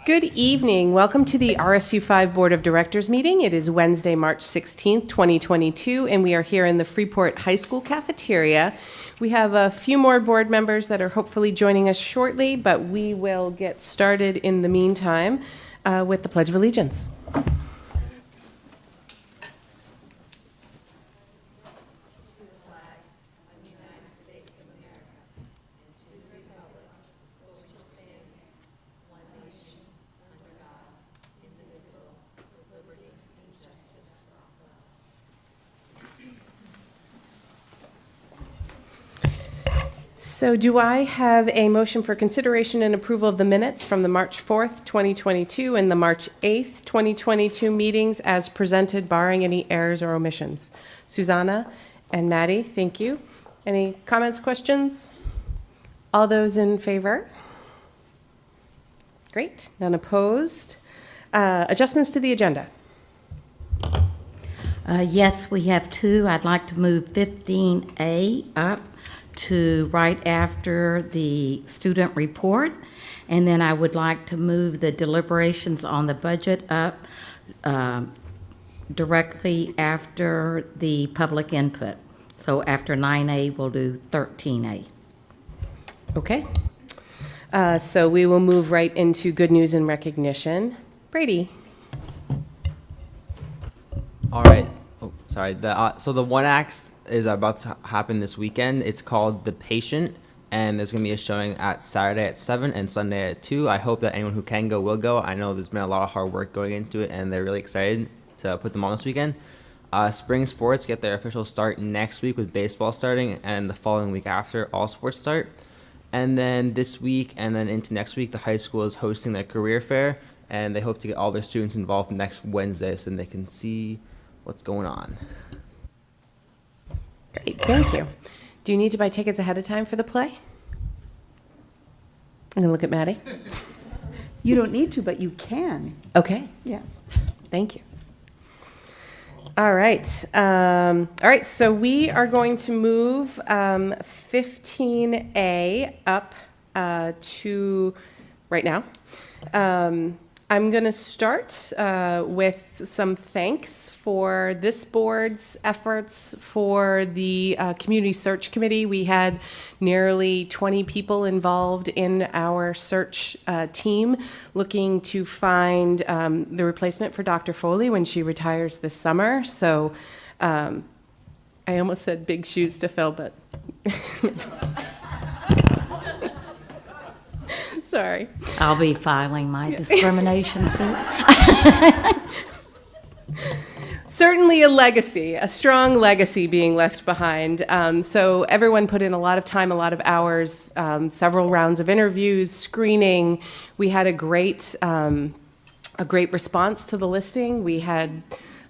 Good evening. Welcome to the RSU5 Board of Directors meeting. It is Wednesday, March 16th, 2022, and we are here in the Freeport High School cafeteria. We have a few more board members that are hopefully joining us shortly, but we will get started in the meantime with the Pledge of Allegiance. So do I have a motion for consideration and approval of the minutes from the March 4th, 2022 and the March 8th, 2022 meetings as presented, barring any errors or omissions? Susanna and Maddie, thank you. Any comments, questions? All those in favor? Great. None opposed. Adjustments to the agenda. Yes, we have two. I'd like to move 15A up to right after the student report, and then I would like to move the deliberations on the budget up directly after the public input. So after 9A, we'll do 13A. Okay. So we will move right into good news and recognition. Brady. All right. Oh, sorry. So the one act is about to happen this weekend. It's called The Patient, and there's going to be a showing at Saturday at 7 and Sunday at 2. I hope that anyone who can go will go. I know there's been a lot of hard work going into it, and they're really excited to put them on this weekend. Spring sports get their official start next week with baseball starting, and the following week after, all sports start. And then this week and then into next week, the high school is hosting their career fair, and they hope to get all their students involved next Wednesday so they can see what's going on. Great, thank you. Do you need to buy tickets ahead of time for the play? I'm gonna look at Maddie. You don't need to, but you can. Okay, Yes. thank you. All right, so we are going to move 15A up to right now. I'm going to start with some thanks for this board's efforts for the Community Search Committee. We had nearly 20 people involved in our search team looking to find the replacement for Dr. Foley when she retires this summer. So I almost said big shoes to fill, but sorry. I'll be filing my discrimination suit. Certainly a legacy, a strong legacy being left behind. So everyone put in a lot of time, a lot of hours, several rounds of interviews, screening. We had a great response to the listing. We had,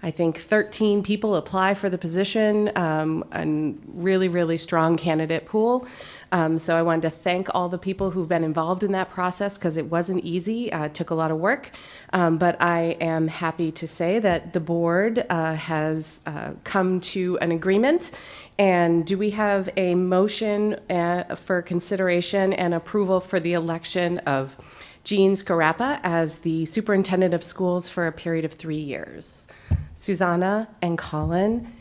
I think, 13 people apply for the position, and really, really strong candidate pool. So I wanted to thank all the people who've been involved in that process because it wasn't easy. It took a lot of work. But I am happy to say that the board has come to an agreement. And do we have a motion for consideration and approval for the election of Jeanne Skarapa as the superintendent of schools for a period of 3 years? Susanna and Colin,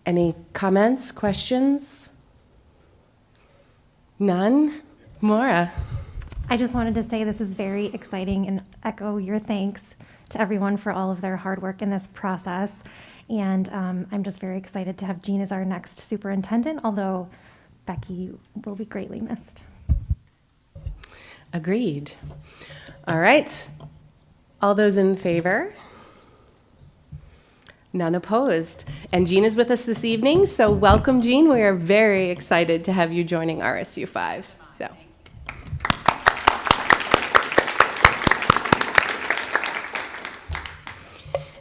any comments, questions? None? Maura? I just wanted to say this is very exciting and echo your thanks to everyone for all of their hard work in this process. And I'm just very excited to have Jeanne as our next superintendent, although Becky will be greatly missed. Agreed. All right. All those in favor? None opposed. And Jeanne is with us this evening, so welcome, Jeanne. We are very excited to have you joining RSU5. So.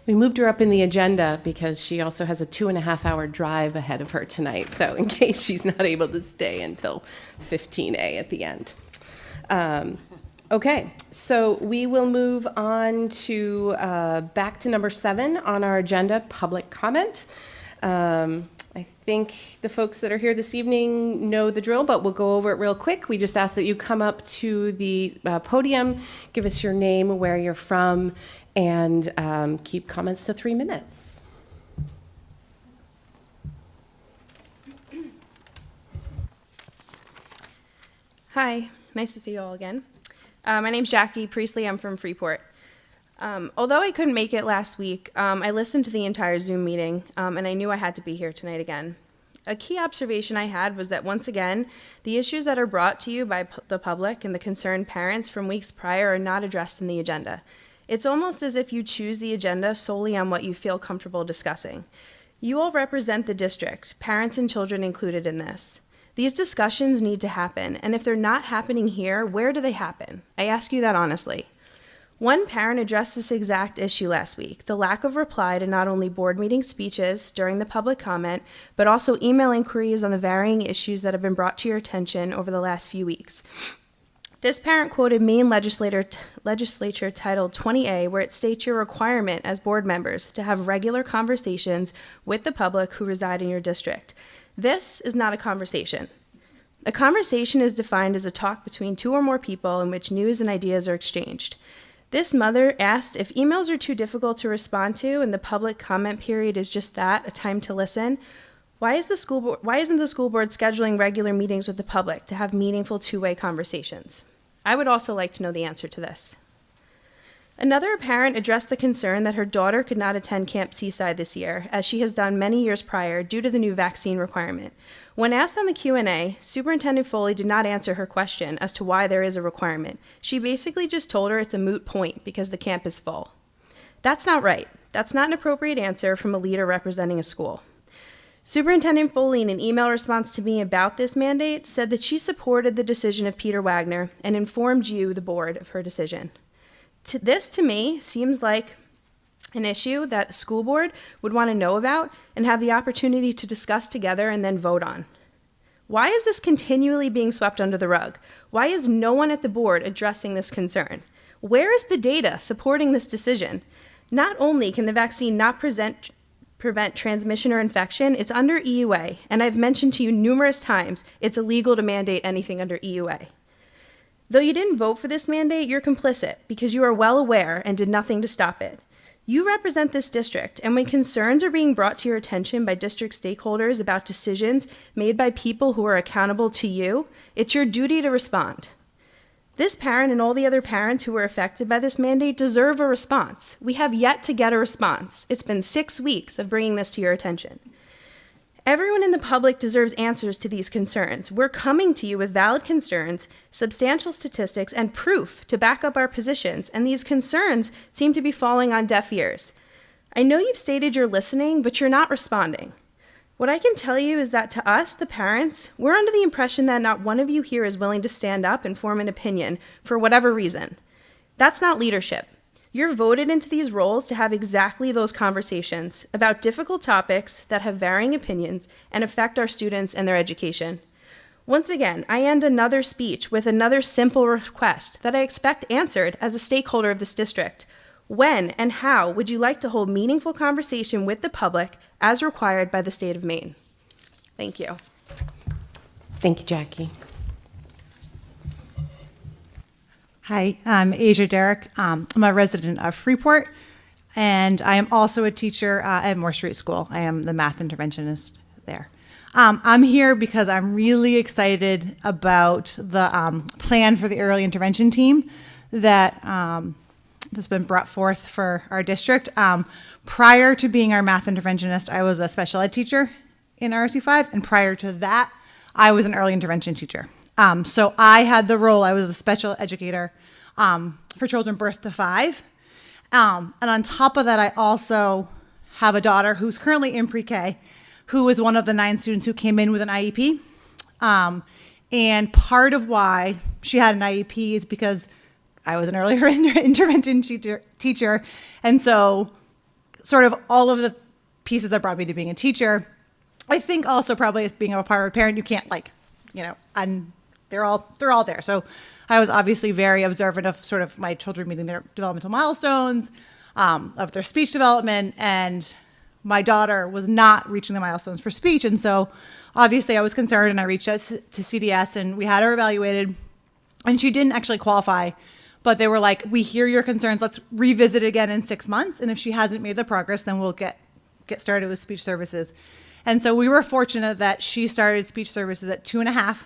We moved her up in the agenda because she also has a 2.5-hour drive ahead of her tonight, so in case she's not able to stay until 15A at the end. Okay, so we will move on to back to number 7 on our agenda, public comment. I think the folks that are here this evening know the drill, but we'll go over it real quick. We just ask that you come up to the podium, give us your name, where you're from, and keep comments to 3 minutes. Hi, nice to see you all again. My name's Jackie Priestley. I'm from Freeport. Although I couldn't make it last week, I listened to the entire Zoom meeting, and I knew I had to be here tonight again. A key observation I had was that once again, the issues that are brought to you by the public and the concerned parents from weeks prior are not addressed in the agenda. It's almost as if you choose the agenda solely on what you feel comfortable discussing. You all represent the district, parents and children included in this. These discussions need to happen, and if they're not happening here, where do they happen? I ask you that honestly. One parent addressed this exact issue last week, the lack of reply to not only board meeting speeches during the public comment, but also email inquiries on the varying issues that have been brought to your attention over the last few weeks. This parent quoted Maine Legislature Title 20A, where it states your requirement as board members to have regular conversations with the public who reside in your district. This is not a conversation. A conversation is defined as a talk between 2 or more people in which news and ideas are exchanged. This mother asked if emails are too difficult to respond to and the public comment period is just that, a time to listen. Why isn't the school board scheduling regular meetings with the public to have meaningful two-way conversations? I would also like to know the answer to this. Another parent addressed the concern that her daughter could not attend Camp Seaside this year, as she has done many years prior due to the new vaccine requirement. When asked on the Q&A, Superintendent Foley did not answer her question as to why there is a requirement. She basically just told her it's a moot point because the camp is full. That's not right. That's not an appropriate answer from a leader representing a school. Superintendent Foley, in an email response to me about this mandate, said that she supported the decision of Peter Wagner and informed you, the board, of her decision. This, to me, seems like an issue that a school board would want to know about and have the opportunity to discuss together and then vote on. Why is this continually being swept under the rug? Why is no one at the board addressing this concern? Where is the data supporting this decision? Not only can the vaccine not prevent transmission or infection, it's under EUA, and I've mentioned to you numerous times it's illegal to mandate anything under EUA. Though you didn't vote for this mandate, you're complicit because you are well aware and did nothing to stop it. You represent this district, and when concerns are being brought to your attention by district stakeholders about decisions made by people who are accountable to you, it's your duty to respond. This parent and all the other parents who were affected by this mandate deserve a response. We have yet to get a response. It's been 6 weeks of bringing this to your attention. Everyone in the public deserves answers to these concerns. We're coming to you with valid concerns, substantial statistics, and proof to back up our positions, and these concerns seem to be falling on deaf ears. I know you've stated you're listening, but you're not responding. What I can tell you is that to us, the parents, we're under the impression that not one of you here is willing to stand up and form an opinion for whatever reason. That's not leadership. You're voted into these roles to have exactly those conversations about difficult topics that have varying opinions and affect our students and their education. Once again, I end another speech with another simple request that I expect answered as a stakeholder of this district. When and how would you like to hold meaningful conversation with the public as required by the state of Maine? Thank you. Thank you, Jackie. Hi, I'm Asia Derrick. I'm a resident of Freeport, and I am also a teacher at Moore Street School. I am the math interventionist there. I'm here because I'm really excited about the plan for the early intervention team that's been brought forth for our district. Prior to being our math interventionist, I was a special ed teacher in RSU5, and prior to that, I was an early intervention teacher. So I had the role, I was a special educator for children birth to 5. And on top of that, I also have a daughter who's currently in pre-K, who is one of the 9 students who came in with an IEP. And part of why she had an IEP is because I was an earlier intervention teacher. And so sort of all of the pieces that brought me to being a teacher, I think also probably as being a part of a parent, you can't they're all there. So I was obviously very observant of sort of my children meeting their developmental milestones, of their speech development, and my daughter was not reaching the milestones for speech. And so obviously I was concerned, and I reached out to CDS, and we had her evaluated, and she didn't actually qualify, but they were like, we hear your concerns. Let's revisit it again in 6 months. And if she hasn't made the progress, then we'll get started with speech services. And so we were fortunate that she started speech services at 2.5.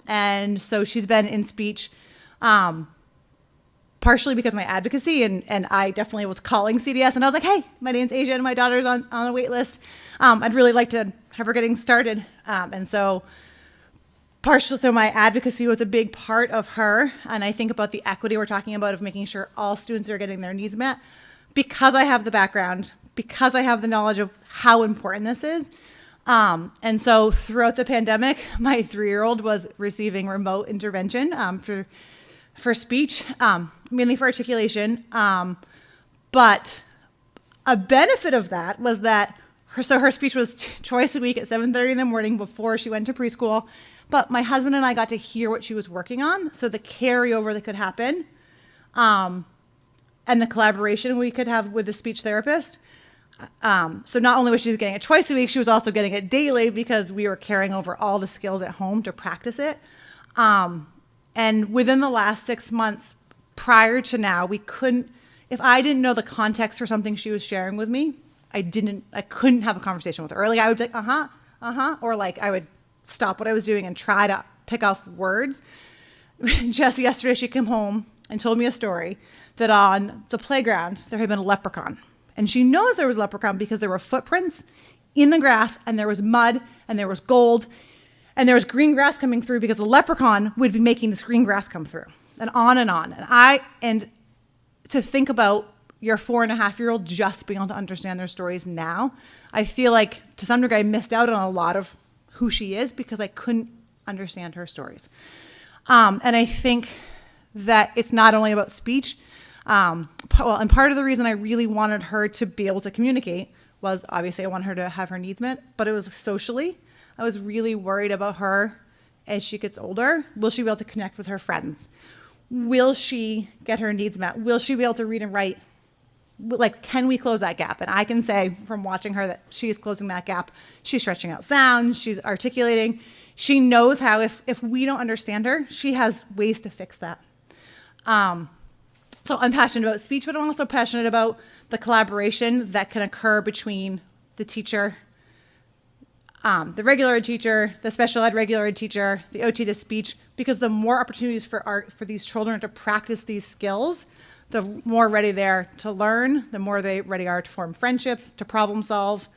And so she's been in speech, partially because of my advocacy, and I definitely was calling CDS, and I was like, hey, my name's Asia, and my daughter's on the wait list. I'd really like to have her getting started. And so my advocacy was a big part of her. And I think about the equity we're talking about of making sure all students are getting their needs met. Because I have the background, because I have the knowledge of how important this is. And so throughout the pandemic, my 3-year-old was receiving remote intervention for speech, mainly for articulation. But a benefit of that was that her speech was twice a week at 7:30 in the morning before she went to preschool. But my husband and I got to hear what she was working on, so the carryover that could happen, and the collaboration we could have with the speech therapist. So not only was she getting it twice a week, she was also getting it daily, because we were carrying over all the skills at home to practice it. And within the last 6 months prior to now, we couldn't, if I didn't know the context for something she was sharing with me, I couldn't have a conversation with her. Or like I would be like, or like I would stop what I was doing and try to pick off words. Just yesterday, she came home and told me a story that on the playground, there had been a leprechaun. And she knows there was a leprechaun because there were footprints in the grass, and there was mud, and there was gold, and there was green grass coming through, because the leprechaun would be making this green grass come through, and on and on. And to think about your 4.5-year-old just being able to understand their stories now, I feel like to some degree I missed out on a lot of who she is because I couldn't understand her stories. And I think that it's not only about speech. And part of the reason I really wanted her to be able to communicate was obviously I wanted her to have her needs met, but it was socially. I was really worried about her as she gets older. Will she be able to connect with her friends? Will she get her needs met? Will she be able to read and write? Like, can we close that gap? And I can say from watching her that she's closing that gap. She's stretching out sound. She's articulating. She knows how, if we don't understand her, she has ways to fix that. So I'm passionate about speech, but I'm also passionate about the collaboration that can occur between the teacher, the regular ed teacher, the special ed regular ed teacher, the OT, the speech, because the more opportunities for these children to practice these skills, the more ready they are to learn, the more they ready are to form friendships, to problem solve.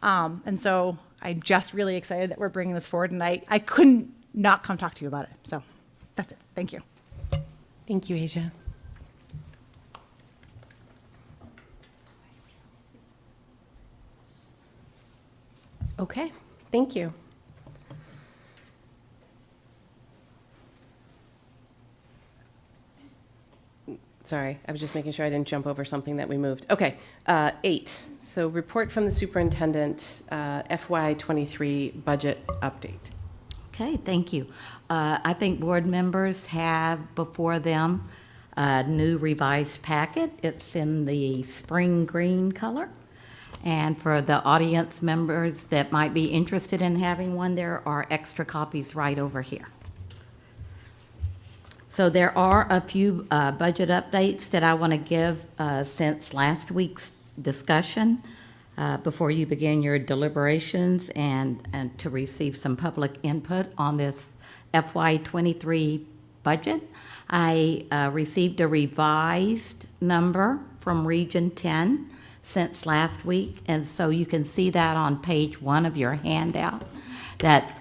And so I'm just really excited that we're bringing this forward, and I couldn't not come talk to you about it. So that's it. Thank you. Thank you, Asia. Okay, thank you. Sorry, I was just making sure I didn't jump over something that we moved. Okay, 8. So report from the superintendent, FY23 budget update. Okay, thank you. I think board members have before them a new revised packet. It's in the spring green color. And for the audience members that might be interested in having one, there are extra copies right over here. So there are a few budget updates that I want to give since last week's discussion before you begin your deliberations and to receive some public input on this FY23 budget. I received a revised number from Region 10 since last week, and so you can see that on page 1 of your handout, that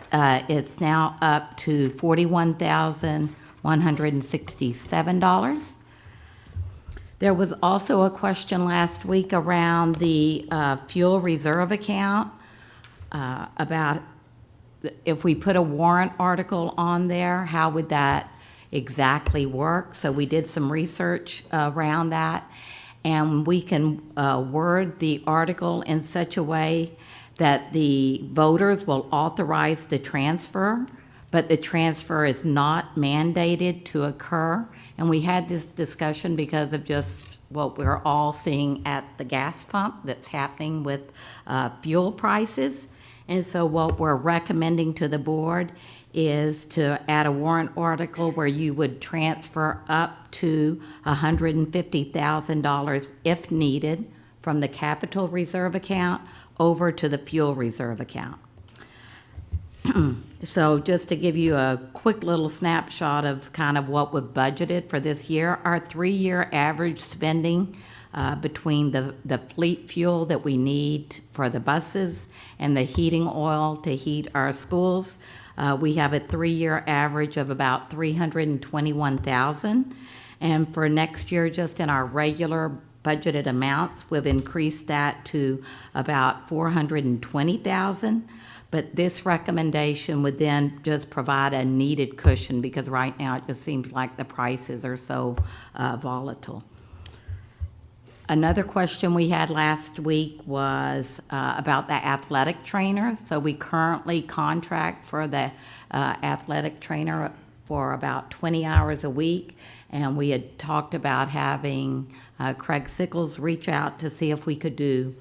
it's now up to $41,167. There was also a question last week around the fuel reserve account about if we put a warrant article on there, how would that exactly work? So we did some research around that, and we can word the article in such a way that the voters will authorize the transfer, but the transfer is not mandated to occur. And we had this discussion because of just what we're all seeing at the gas pump that's happening with fuel prices. And so what we're recommending to the board is to add a warrant article where you would transfer up to $150,000 if needed from the capital reserve account over to the fuel reserve account. So just to give you a quick little snapshot of kind of what we've budgeted for this year, our 3-year average spending between the fleet fuel that we need for the buses and the heating oil to heat our schools, we have a 3-year average of about $321,000. And for next year, just in our regular budgeted amounts, we've increased that to about $420,000. But this recommendation would then just provide a needed cushion because right now it just seems like the prices are so volatile. Another question we had last week was about the athletic trainer. So we currently contract for the athletic trainer for about 20 hours a week. And we had talked about having Craig Sickles reach out to see if we could do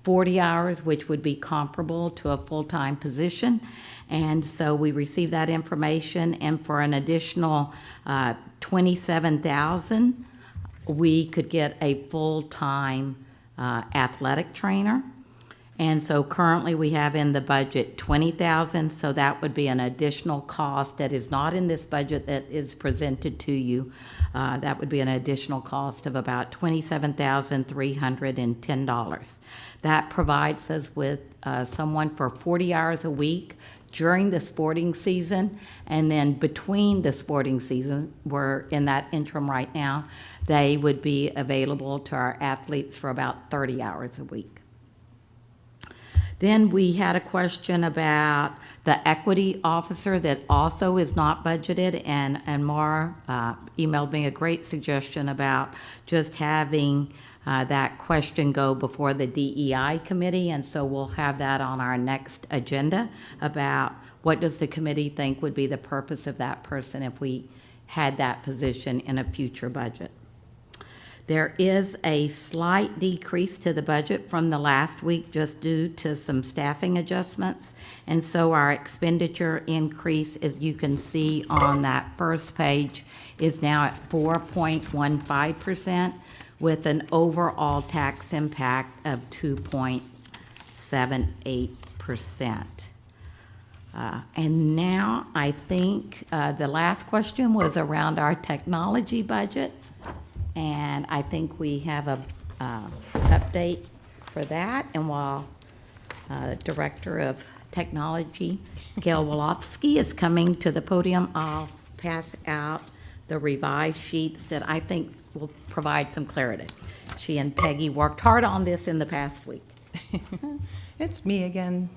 40 hours, which would be comparable to a full-time position. And so we received that information, and for an additional $27,000, we could get a full-time athletic trainer. And so currently we have in the budget $20,000, so that would be an additional cost that is not in this budget that is presented to you. That would be an additional cost of about $27,310. That provides us with someone for 40 hours a week during the sporting season, and then between the sporting season, we're in that interim right now, they would be available to our athletes for about 30 hours a week. Then we had a question about the equity officer that also is not budgeted, and Mara emailed me a great suggestion about just having that question go before the DEI committee, and so we'll have that on our next agenda about what does the committee think would be the purpose of that person if we had that position in a future budget. There is a slight decrease to the budget from the last week just due to some staffing adjustments, and so our expenditure increase, as you can see on that first page, is now at 4.15%. with an overall tax impact of 2.78%. And now I think the last question was around our technology budget, and I think we have a update for that. And while Director of Technology, Gail Wolofsky, is coming to the podium, I'll pass out the revised sheets that I think will provide some clarity. She and Peggy worked hard on this in the past week. It's me again.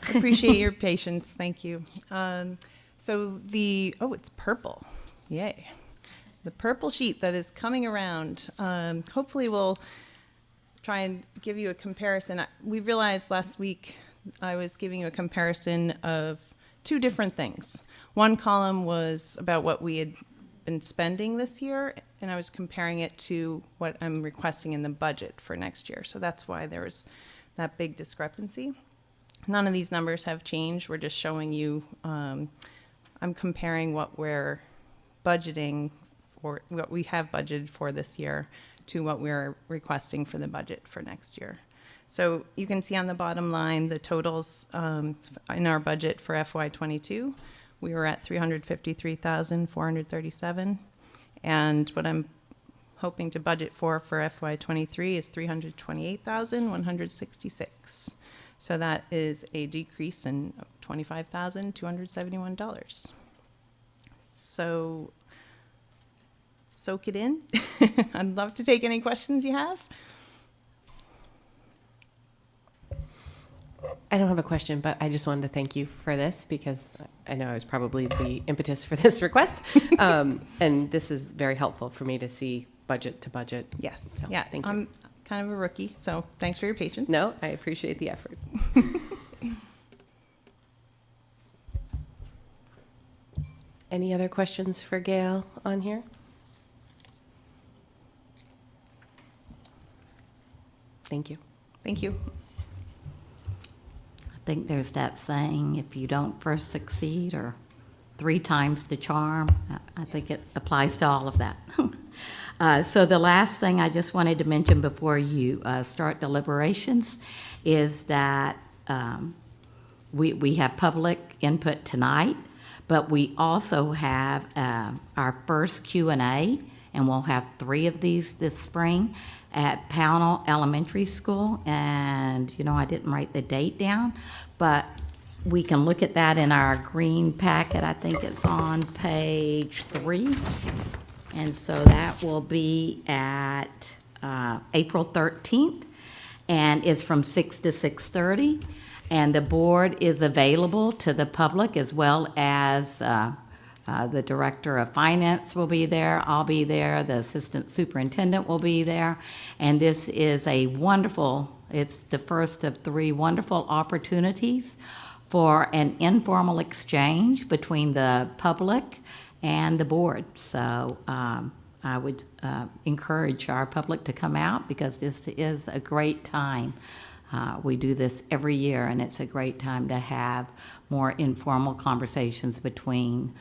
Appreciate your patience. Thank you. So it's purple. Yay. The purple sheet that is coming around, hopefully will try and give you a comparison. We realized last week I was giving you a comparison of 2 different things. One column was about what we had been spending this year, and I was comparing it to what I'm requesting in the budget for next year. So that's why there was that big discrepancy. None of these numbers have changed. We're just showing you, I'm comparing what we're budgeting for, what we have budgeted for this year to what we're requesting for the budget for next year. So you can see on the bottom line the totals in our budget for FY22. We were at $353,437, and what I'm hoping to budget for FY23 is $328,166. So that is a decrease in $25,271. So soak it in. I'd love to take any questions you have. I don't have a question, but I just wanted to thank you for this because I know I was probably the impetus for this request. And this is very helpful for me to see budget to budget. Yes. So, yeah. Thank you. I'm kind of a rookie, so thanks for your patience. No, I appreciate the effort. Any other questions for Gail on here? Thank you. Thank you. I think there's that saying, if you don't first succeed, or 3 times the charm. I think it applies to all of that. So the last thing I just wanted to mention before you start deliberations is that we have public input tonight, but we also have our first Q&A, and we'll have 3 of these this spring at Pownell Elementary School. And, you know, I didn't write the date down, but we can look at that in our green packet. I think it's on page 3. And so that will be at April 13th, and it's from 6 to 6:30. And the board is available to the public, as well as the director of finance will be there. I'll be there. The assistant superintendent will be there. And this is a wonderful, it's the first of 3 wonderful opportunities for an informal exchange between the public and the board. So I would encourage our public to come out, because this is a great time. We do this every year, and it's a great time to have more informal conversations between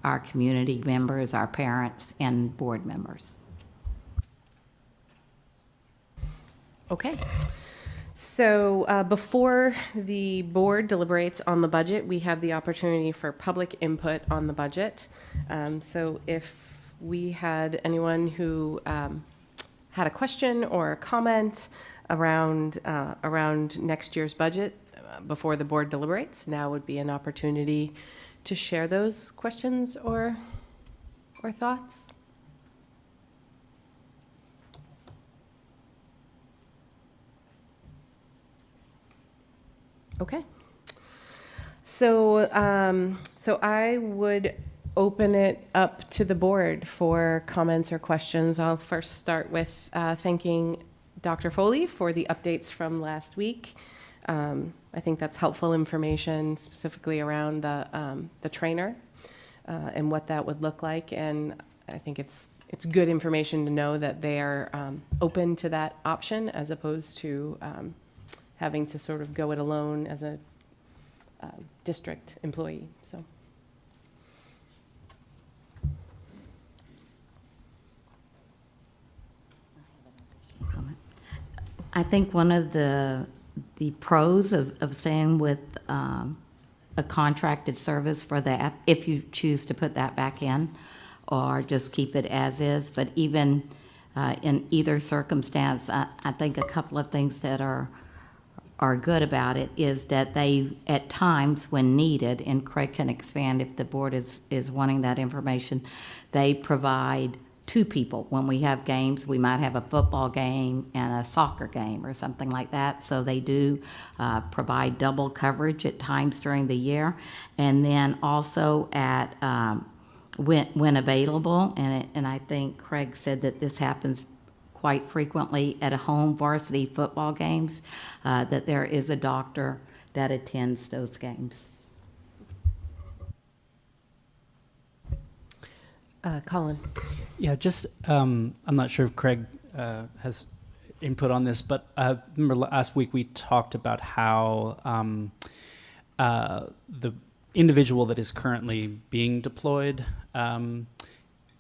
our community members, our parents, and board members. Okay. So before the board deliberates on the budget, we have the opportunity for public input on the budget. So if we had anyone who had a question or a comment around next year's budget before the board deliberates, now would be an opportunity to share those questions or thoughts. Okay. So I would open it up to the board for comments or questions. I'll first start with thanking Dr. Foley for the updates from last week. I think that's helpful information, specifically around the trainer and what that would look like. And I think it's good information to know that they are open to that option, as opposed to having to sort of go it alone as a district employee. So. I think one of the pros of staying with a contracted service for that, if you choose to put that back in, or just keep it as is, but even in either circumstance, I think a couple of things that are good about it is that they, at times when needed, and Craig can expand if the board is wanting that information, they provide 2 people. When we have games, we might have a football game and a soccer game or something like that. So they do provide double coverage at times during the year. And then also at when available, and I think Craig said that this happens quite frequently at home varsity football games, that there is a doctor that attends those games. Colin. Yeah, just I'm not sure if Craig has input on this, but I remember last week we talked about how the individual that is currently being deployed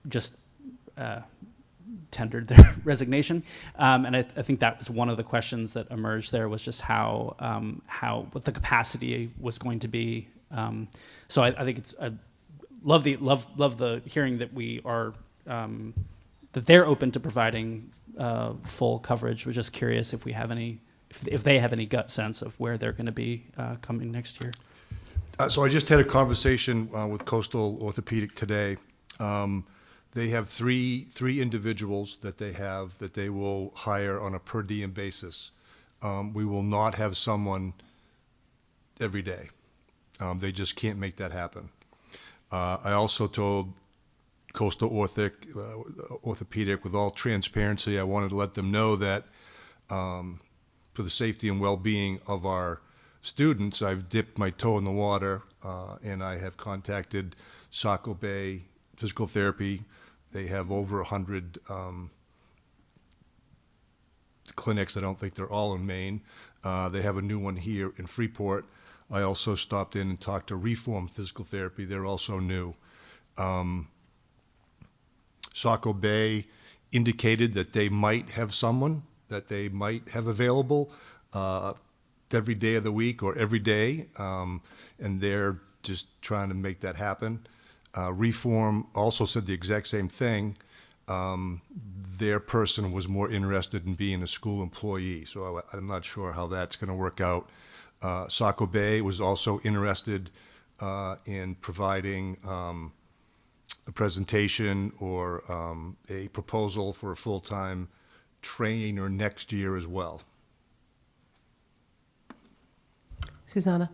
just tendered their resignation, and I think that was one of the questions that emerged there, was just how what the capacity was going to be. So I think it's love the hearing that we are that they're open to providing full coverage. We're just curious if we have any, if they have any gut sense of where they're going to be coming next year. So I just had a conversation with Coastal Orthopedic today. They have three individuals that they will hire on a per diem basis. We will not have someone every day. They just can't make that happen. I also told Coastal Orthopedic, with all transparency, I wanted to let them know that for the safety and well-being of our students, I've dipped my toe in the water, and I have contacted Saco Bay Physical Therapy. They have over 100 clinics. I don't think they're all in Maine. They have a new one here in Freeport. I also stopped in and talked to Reform Physical Therapy. They're also new. Saco Bay indicated that they might have someone that they might have available every day of the week or every day, and they're just trying to make that happen. Reform also said the exact same thing. Their person was more interested in being a school employee, so I'm not sure how that's going to work out. Saco Bay was also interested in providing a presentation or a proposal for a full-time trainer next year as well. Susanna?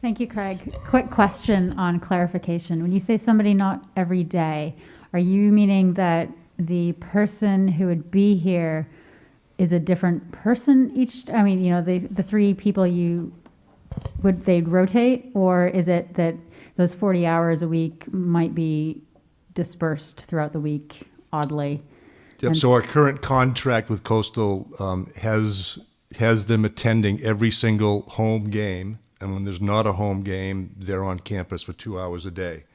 Thank you, Craig. Quick question on clarification. When you say somebody not every day, are you meaning that the person who would be here is a different person each? I mean, you know, the three people they'd rotate, or is it that those 40 hours a week might be dispersed throughout the week oddly? Yep. So our current contract with Coastal has them attending every single home game, and when there's not a home game, they're on campus for 2 hours a day.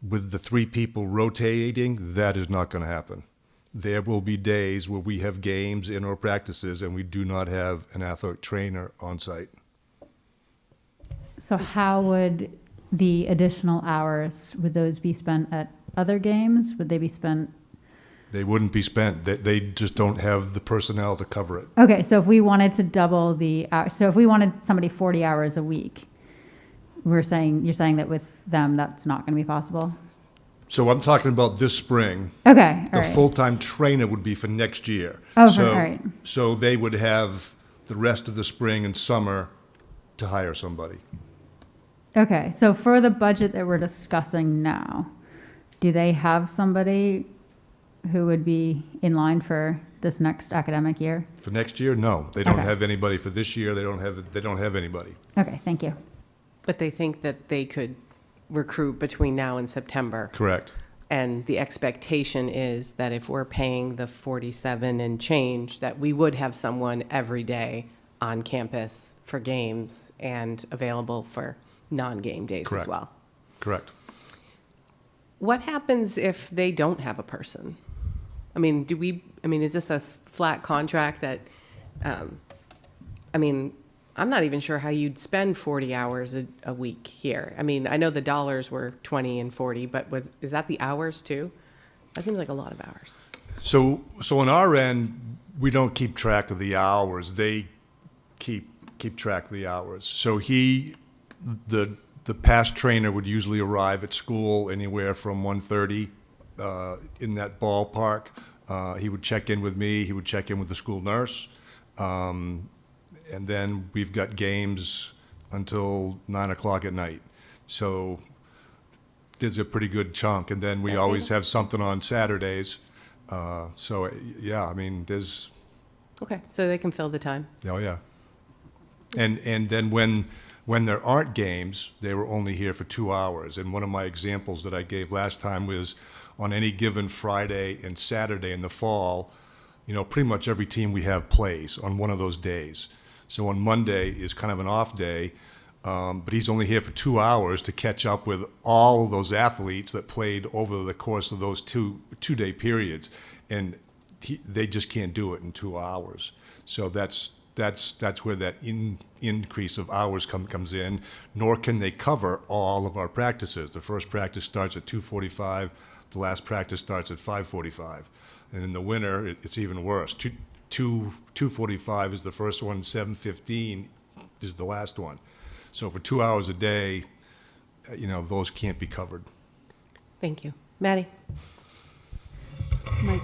With the three people rotating, that is not going to happen. There will be days where we have games in our practices, and we do not have an athletic trainer on site. So how would the additional hours, would those be spent at other games? Would they be spent? They wouldn't be spent. They just don't have the personnel to cover it. Okay, so if we wanted to double the hours, so if we wanted somebody 40 hours a week, you're saying that with them, that's not going to be possible? So I'm talking about this spring. Okay, all The right. full-time trainer would be for next year. Oh, so, all right. So they would have the rest of the spring and summer to hire somebody. Okay, so for the budget that we're discussing now, do they have somebody who would be in line for this next academic year? For next year, no. They don't Okay. have anybody for this year. They don't have anybody. Okay, thank you. But they think that they could recruit between now and September. Correct. And the expectation is that if we're paying the 47 and change, that we would have someone every day on campus for games and available for non-game days Correct. as well. Correct. What happens if they don't have a person? I mean, is this a flat contract that, I'm not even sure how you'd spend 40 hours a week here. I mean, I know the dollars were 20 and 40, but is that the hours too? That seems like a lot of hours. So on our end, we don't keep track of the hours. They keep track of the hours. So the past trainer would usually arrive at school anywhere from 1:30 in that ballpark. He would check in with me. He would check in with the school nurse. And then we've got games until 9 o'clock at night. So there's a pretty good chunk. And then we That's always it? have something on Saturdays. So, yeah, I mean, there's, Okay, so they can fill the time. oh, yeah. And then when there aren't games, they were only here for 2 hours. And one of my examples that I gave last time was on any given Friday and Saturday in the fall, pretty much every team we have plays on one of those days. So on Monday is kind of an off day, but he's only here for 2 hours to catch up with all of those athletes that played over the course of those two-day periods. And they just can't do it in 2 hours. So that's where that increase of hours comes in, nor can they cover all of our practices. The first practice starts at 2:45, the last practice starts at 5:45. And in the winter, it's even worse. 2:45 is the first one, 7:15 is the last one. So for 2 hours a day, those can't be covered. Thank you. Maddie?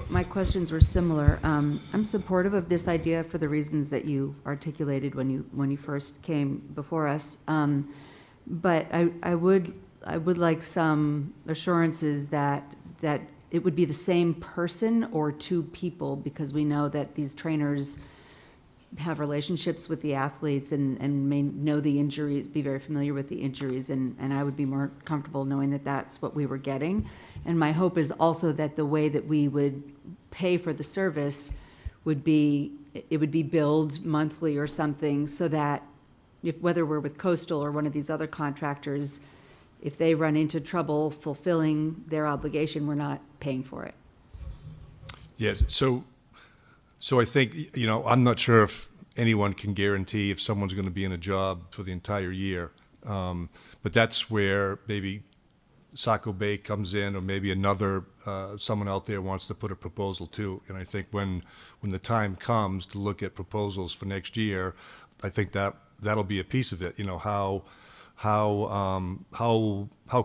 My questions were similar. I'm supportive of this idea for the reasons that you articulated when you first came before us. But I would like some assurances that it would be the same person or two people, because we know that these trainers have relationships with the athletes and may know the injuries, be very familiar with the injuries, and I would be more comfortable knowing that that's what we were getting. And my hope is also that the way that we would pay for the service would be, it would be billed monthly or something, so that whether we're with Coastal or one of these other contractors, if they run into trouble fulfilling their obligation, we're not paying for it. Yeah, so I think, I'm not sure if anyone can guarantee if someone's going to be in a job for the entire year. But that's where maybe Saco Bay comes in, or maybe another, someone out there wants to put a proposal too. And I think when the time comes to look at proposals for next year, I think that'll be a piece of it. How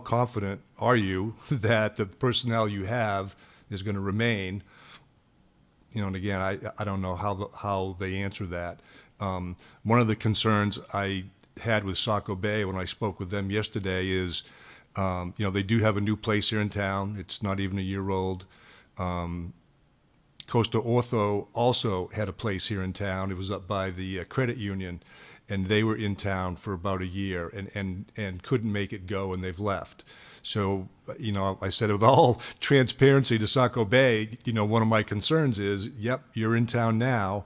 confident are you that the personnel you have is going to remain? And again, I don't know how they answer that. One of the concerns I had with Saco Bay when I spoke with them yesterday is, they do have a new place here in town. It's not even a year old. Coastal Ortho also had a place here in town. It was up by the credit union, and they were in town for about a year and couldn't make it go, and they've left. So, I said with all transparency to Saco Bay, one of my concerns is, yep, you're in town now,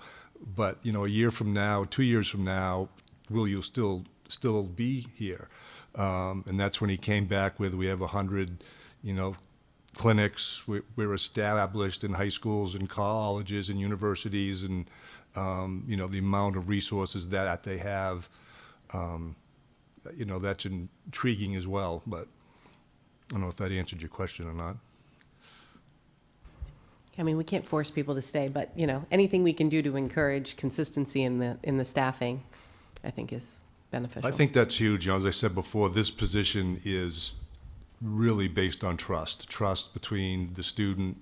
but, a year from now, 2 years from now, will you still be here? And that's when he came back with, we have 100, clinics. We're established in high schools and colleges and universities, and, the amount of resources that they have, that's intriguing as well. But I don't know if that answered your question or not. I mean, we can't force people to stay, but, anything we can do to encourage consistency in the staffing, I think is beneficial. I think that's huge. As I said before, this position is really based on trust between the student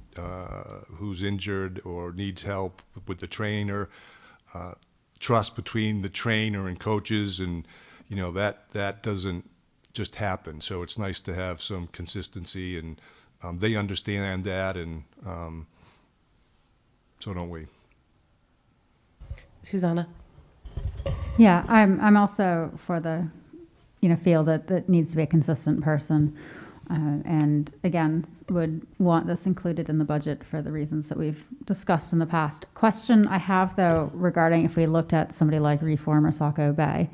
who's injured or needs help with the trainer, trust between the trainer and coaches, and that doesn't just happen. So it's nice to have some consistency, and they understand that, and so don't we. Susanna? Yeah, I'm also for the, feel that needs to be a consistent person. And again, would want this included in the budget for the reasons that we've discussed in the past. Question I have, though, regarding if we looked at somebody like Reform or Saco Bay,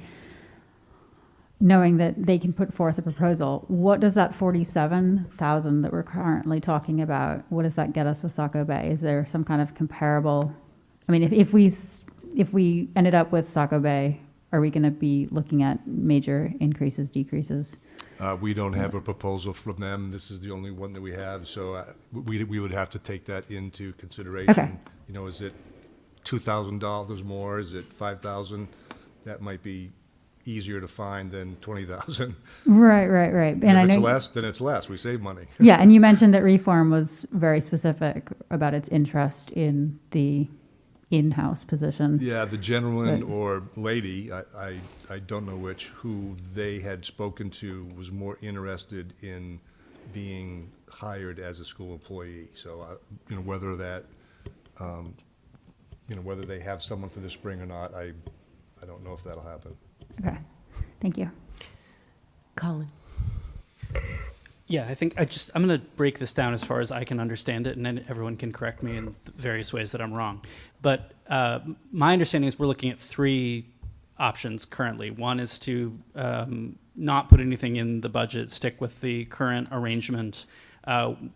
knowing that they can put forth a proposal, what does that 47,000 that we're currently talking about, what does that get us with Saco Bay? Is there some kind of comparable? I mean, if we ended up with Saco Bay, are we going to be looking at major increases, decreases? We don't have a proposal from them. This is the only one that we have, so we would have to take that into consideration. Okay. Is it $2,000 more? Is it $5,000? That might be easier to find than $20,000. Right. And if it's less, then it's less. We save money. Yeah, and you mentioned that Reform was very specific about its interest in the in-house position. Yeah, the gentleman or lady, I don't know which, who they had spoken to was more interested in being hired as a school employee. So, whether that, whether they have someone for this spring or not, I don't know if that'll happen. Okay, thank you. Colin? Yeah, I think I'm going to break this down as far as I can understand it, and then everyone can correct me in various ways that I'm wrong. But my understanding is we're looking at three options currently. One is to not put anything in the budget, stick with the current arrangement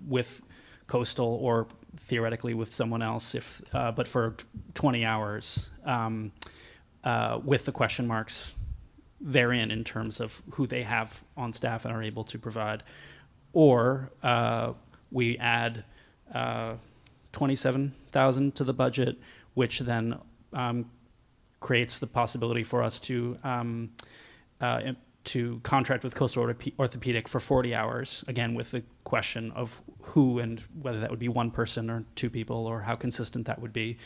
with Coastal, or theoretically with someone else, but for 20 hours, with the question marks therein in terms of who they have on staff and are able to provide. Or we add 27,000 to the budget, which then creates the possibility for us to contract with Coastal Orthopedic for 40 hours, again with the question of who and whether that would be one person or two people, or how consistent that would be,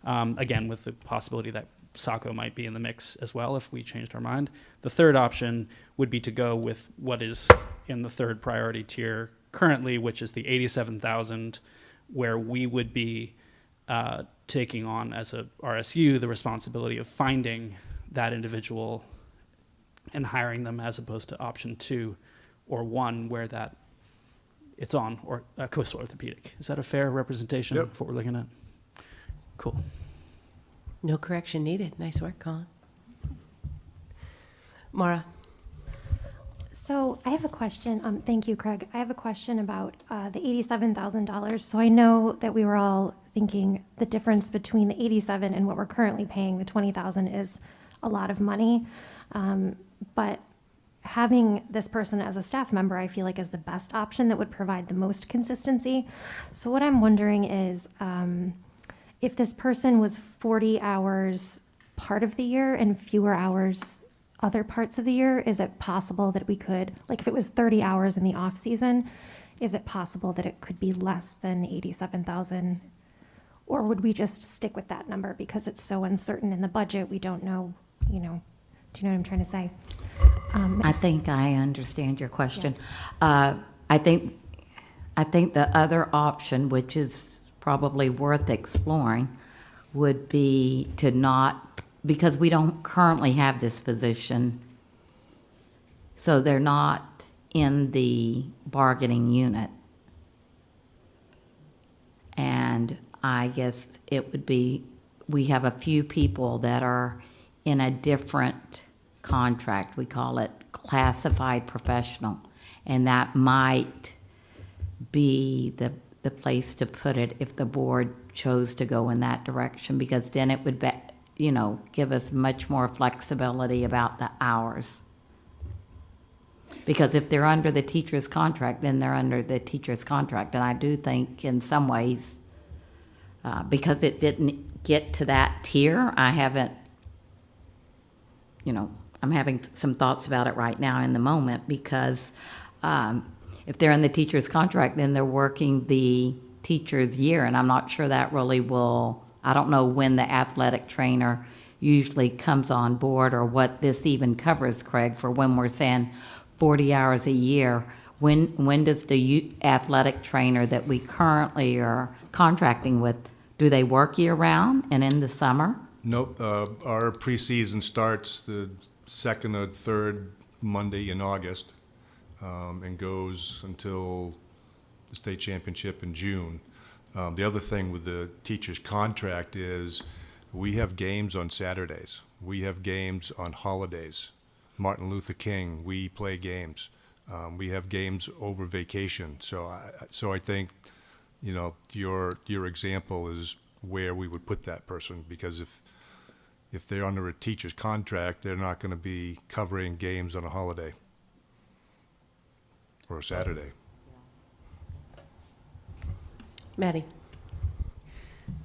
again with the possibility that Saco might be in the mix as well if we changed our mind. The third option would be to go with what is in the third priority tier currently, which is the 87,000, where we would be taking on as a RSU the responsibility of finding that individual and hiring them, as opposed to option 2 or 1, where that it's on or Coastal Orthopedic. Is that a fair representation of what we're looking at? Cool. No correction needed. Nice work, Colin. Maura. So I have a question. Thank you, Craig. I have a question about the $87,000. So I know that we were all thinking the difference between the 87 and what we're currently paying, the 20,000, is a lot of money. But having this person as a staff member, I feel like is the best option that would provide the most consistency. So what I'm wondering is, if this person was 40 hours part of the year and fewer hours other parts of the year, is it possible that we could, like if it was 30 hours in the off season, is it possible that it could be less than 87,000? Or would we just stick with that number because it's so uncertain in the budget? We don't know, do you know what I'm trying to say? I think I understand your question. I think the other option, which is probably worth exploring, would be to not, because we don't currently have this position, so they're not in the bargaining unit. And I guess it would be, we have a few people that are in a different contract. We call it classified professional. And that might be the place to put it if the board chose to go in that direction, because then it would be, give us much more flexibility about the hours. Because if they're under the teacher's contract, then they're under the teacher's contract. And I do think in some ways, because it didn't get to that tier, I haven't, I'm having some thoughts about it right now in the moment, because if they're in the teacher's contract, then they're working the teacher's year, and I'm not sure that really will, I don't know when the athletic trainer usually comes on board or what this even covers, Craig, for when we're saying 40 hours a year. When does the athletic trainer that we currently are contracting with, do they work year-round and in the summer? Nope. Our preseason starts the second or third Monday in August and goes until the state championship in June. The other thing with the teacher's contract is we have games on Saturdays. We have games on holidays. Martin Luther King, we play games. We have games over vacation. So I think, your example is where we would put that person, because if they're under a teacher's contract, they're not going to be covering games on a holiday or a Saturday. Maddie.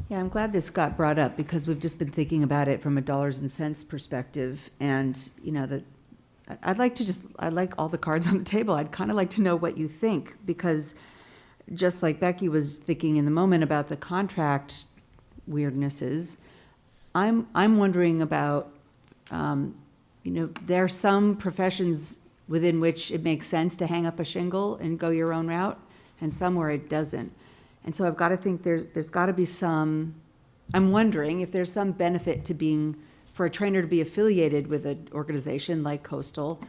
Yeah, I'm glad this got brought up, because we've just been thinking about it from a dollars and cents perspective. And, I'd like all the cards on the table. I'd kind of like to know what you think, because just like Becky was thinking in the moment about the contract weirdnesses, I'm wondering about, there are some professions within which it makes sense to hang up a shingle and go your own route, and some where it doesn't. And so I've got to think there's got to be some, I'm wondering if there's some benefit to for a trainer to be affiliated with an organization like Coastal.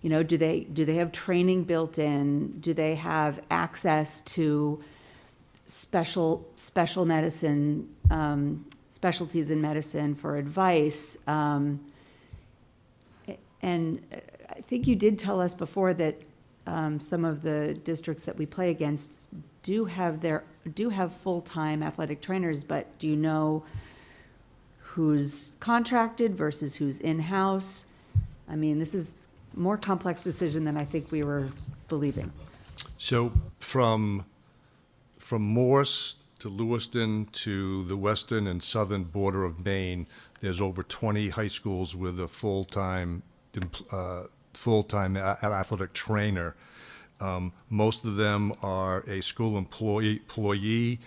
Do they have training built in? Do they have access to special medicine, specialties in medicine for advice? And I think you did tell us before that some of the districts that we play against do have full-time athletic trainers, but do you know who's contracted versus who's in-house? I mean, this is a more complex decision than I think we were believing. So from Morse to Lewiston to the western and southern border of Maine, there's over 20 high schools with a full-time athletic trainer. Most of them are a school employee.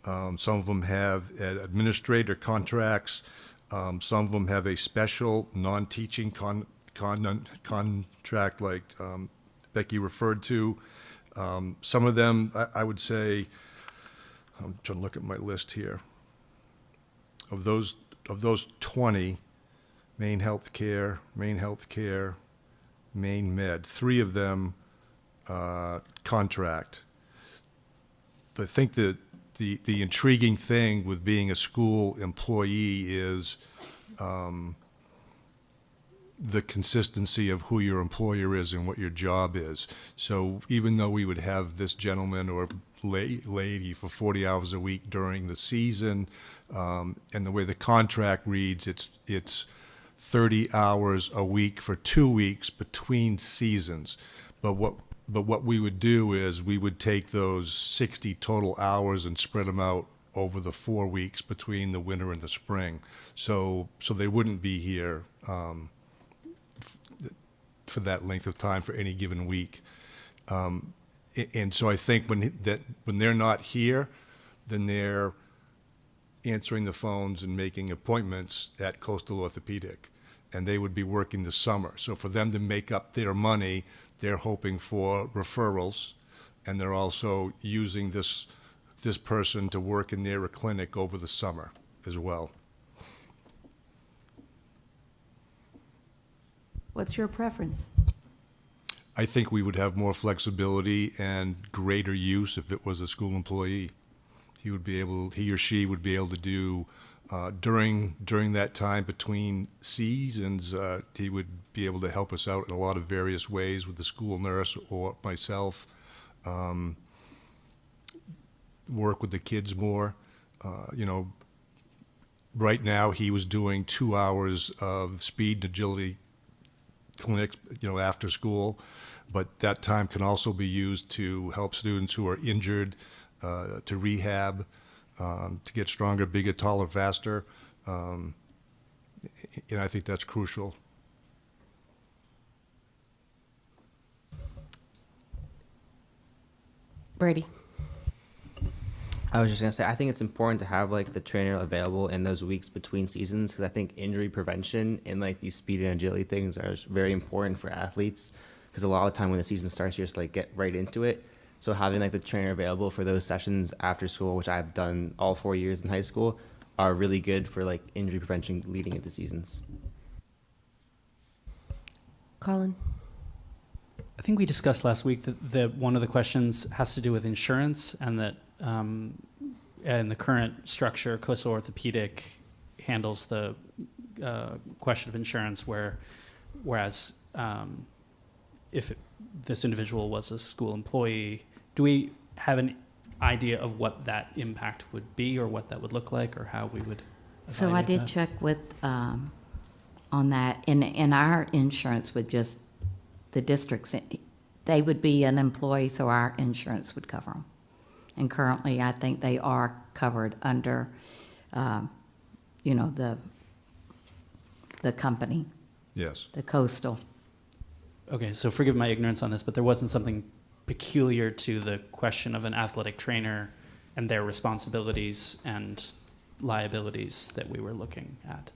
Some of them have administrator contracts. Some of them have a special non-teaching contract like Becky referred to. Some of them, I would say, I'm trying to look at my list here. Of those 20, Maine Healthcare, Maine Med, 3 of them contract. I think that the intriguing thing with being a school employee is the consistency of who your employer is and what your job is. So even though we would have this gentleman or lady for 40 hours a week during the season, and the way the contract reads, it's 30 hours a week for 2 weeks between seasons. But what we would do is we would take those 60 total hours and spread them out over the 4 weeks between the winter and the spring. So they wouldn't be here for that length of time for any given week. And so I think when they're not here, then they're answering the phones and making appointments at Coastal Orthopedic, and they would be working the summer. So for them to make up their money, they're hoping for referrals, and they're also using this person to work in their clinic over the summer as well. What's your preference? I think we would have more flexibility and greater use if it was a school employee. He or she would be able to do during that time between seasons. He would be able to help us out in a lot of various ways with the school nurse or myself. Work with the kids more. Right now he was doing 2 hours of speed and agility clinics, after school, but that time can also be used to help students who are injured, to rehab, to get stronger, bigger, taller, faster, and I think that's crucial. Brady. I was just gonna say, I think it's important to have like the trainer available in those weeks between seasons, because I think injury prevention and like these speed and agility things are very important for athletes, because a lot of the time when the season starts, you just like get right into it. So having like the trainer available for those sessions after school, which I've done all 4 years in high school, are really good for like injury prevention leading into seasons. Colin. I think we discussed last week that one of the questions has to do with insurance, and that in the current structure, Coastal Orthopedic handles the question of insurance, whereas if this individual was a school employee, do we have an idea of what that impact would be, or what that would look like, or how we would So I evaluate did that? check with, on that, and our insurance would just, the districts, they would be an employee, so our insurance would cover them. And currently, I think they are covered under, the company, Yes. the Coastal. Okay, so forgive my ignorance on this, but there wasn't something peculiar to the question of an athletic trainer and their responsibilities and liabilities that we were looking at.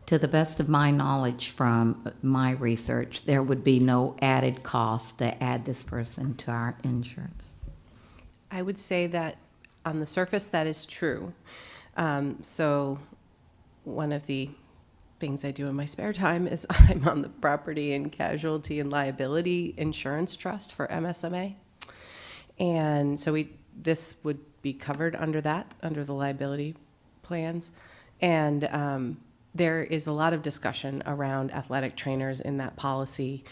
To the best of my knowledge from my research, there would be no added cost to add this person to our insurance. I would say that on the surface, that is true. So one of the things I do in my spare time is I'm on the Property and Casualty and Liability Insurance Trust for MSMA. And so this would be covered under that, under the liability plans. And there is a lot of discussion around athletic trainers in that policy.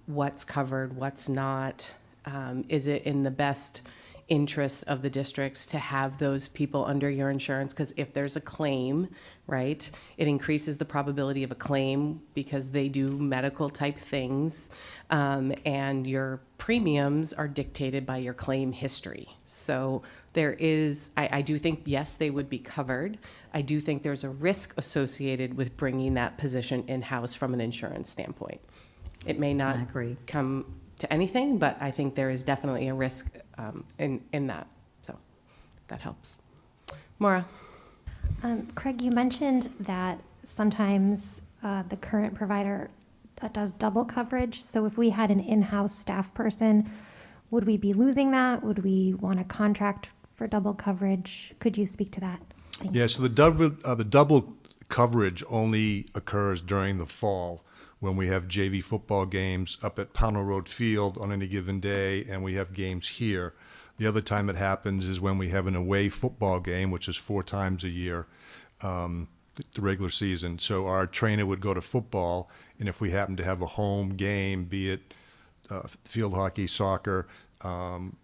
What's covered, what's not. Is it in the best interest of the districts to have those people under your insurance? Because if there's a claim, right, it increases the probability of a claim because they do medical type things, and your premiums are dictated by your claim history. So there is, I do think, yes, they would be covered. I do think there's a risk associated with bringing that position in-house from an insurance standpoint. It may not come to anything, but I think there is definitely a risk in that. So that helps. Maura. Craig, you mentioned that sometimes the current provider does double coverage. So if we had an in-house staff person, would we be losing that? Would we want a contract for double coverage? Could you speak to that? Thanks. Yeah, so the double coverage only occurs during the fall when we have JV football games up at Pownell Road Field on any given day, and we have games here. The other time it happens is when we have an away football game, which is 4 times a year, the regular season. So our trainer would go to football, and if we happen to have a home game, be it field hockey, soccer,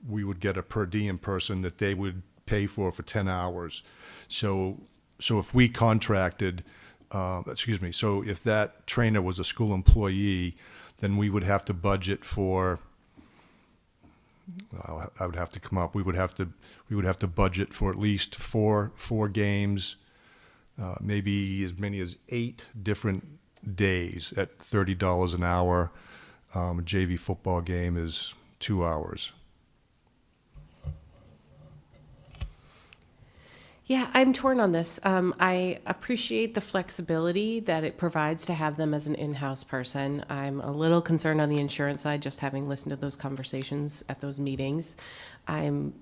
we would get a per diem person that they would pay for 10 hours. So if we contracted, so if that trainer was a school employee, then we would have to budget for, I would have to come up, we would have to budget for at least four games, maybe as many as 8 different days at $30 an hour. A JV football game is 2 hours. Yeah, I'm torn on this. I appreciate the flexibility that it provides to have them as an in-house person. I'm a little concerned on the insurance side, just having listened to those conversations at those meetings. I'm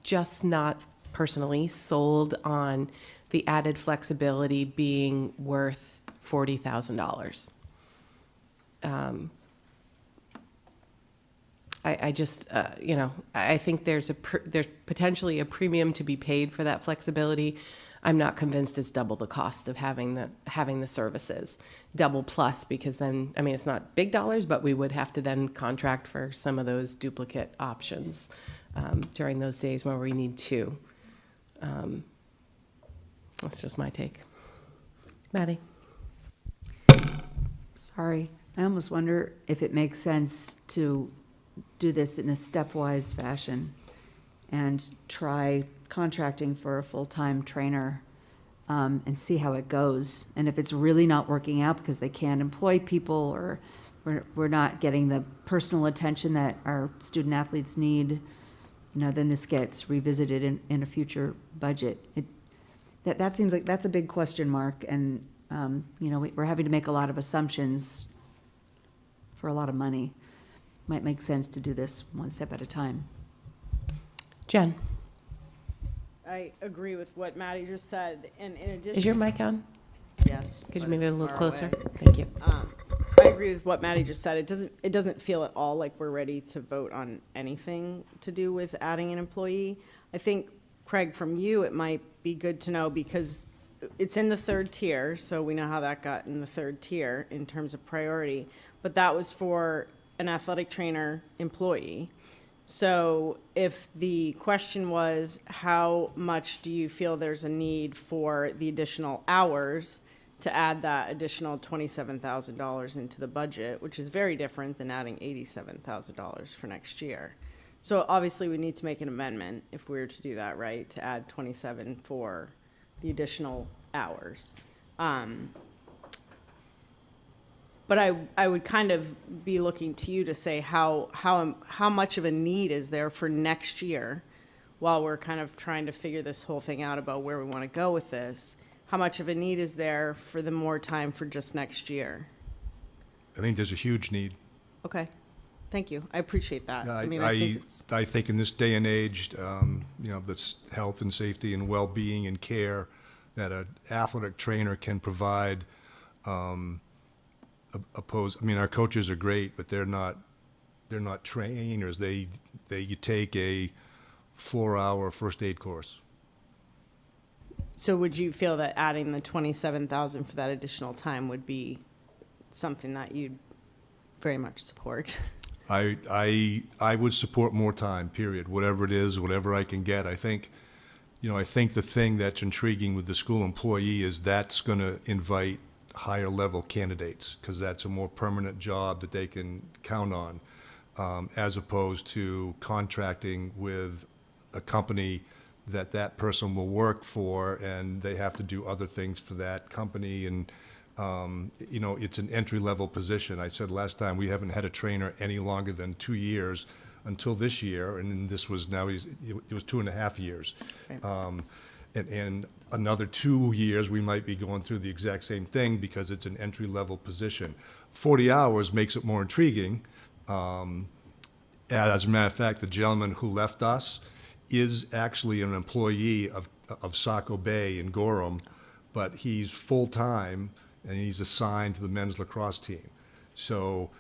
just not personally sold on the added flexibility being worth $40,000. I just, I think there's potentially a premium to be paid for that flexibility. I'm not convinced it's double the cost of having the services, double plus, because then, I mean, it's not big dollars, but we would have to then contract for some of those duplicate options during those days where we need 2. That's just my take. Maddie? Sorry, I almost wonder if it makes sense to do this in a stepwise fashion and try contracting for a full-time trainer and see how it goes. And if it's really not working out because they can't employ people, or we're not getting the personal attention that our student athletes need, then this gets revisited in a future budget. That seems like that's a big question mark, and we're having to make a lot of assumptions for a lot of money. Might make sense to do this one step at a time. Jen? I agree with what Maddie just said, and in addition, Is your mic on? Yes. Could you but move it a it's little far closer? away. Thank you. I agree with what Maddie just said. It doesn't feel at all like we're ready to vote on anything to do with adding an employee. I think, Craig, from you, it might be good to know, because it's in the 3rd tier, so we know how that got in the 3rd tier in terms of priority, but that was for an athletic trainer employee. So if the question was, how much do you feel there's a need for the additional hours to add that additional $27,000 into the budget, which is very different than adding $87,000 for next year. So obviously we need to make an amendment if we were to do that, right? To add 27 for the additional hours. But I would kind of be looking to you to say how much of a need is there for next year, while we're kind of trying to figure this whole thing out about where we want to go with this. How much of a need is there for the more time for just next year? I think there's a huge need. Okay, thank you. I appreciate that. I think it's, I think in this day and age, that's health and safety and well-being and care that an athletic trainer can provide. Our coaches are great, but they're not trainers. You take a 4-hour first aid course. so would you feel that adding the 27,000 for that additional time would be something that you'd very much support? I would support more time, period. Whatever it is, whatever I can get. I think the thing that's intriguing with the school employee is that's going to invite higher level candidates, because that's a more permanent job that they can count on, as opposed to contracting with a company that person will work for, and they have to do other things for that company. And it's an entry-level position. I said last time, we haven't had a trainer any longer than 2 years until this year, and this was now it was 2.5 years. Right. And another 2 years, we might be going through the exact same thing, because it's an entry-level position. 40 hours makes it more intriguing. As a matter of fact, the gentleman who left us is actually an employee of Saco Bay in Gorham, but he's full-time, and he's assigned to the men's lacrosse team. So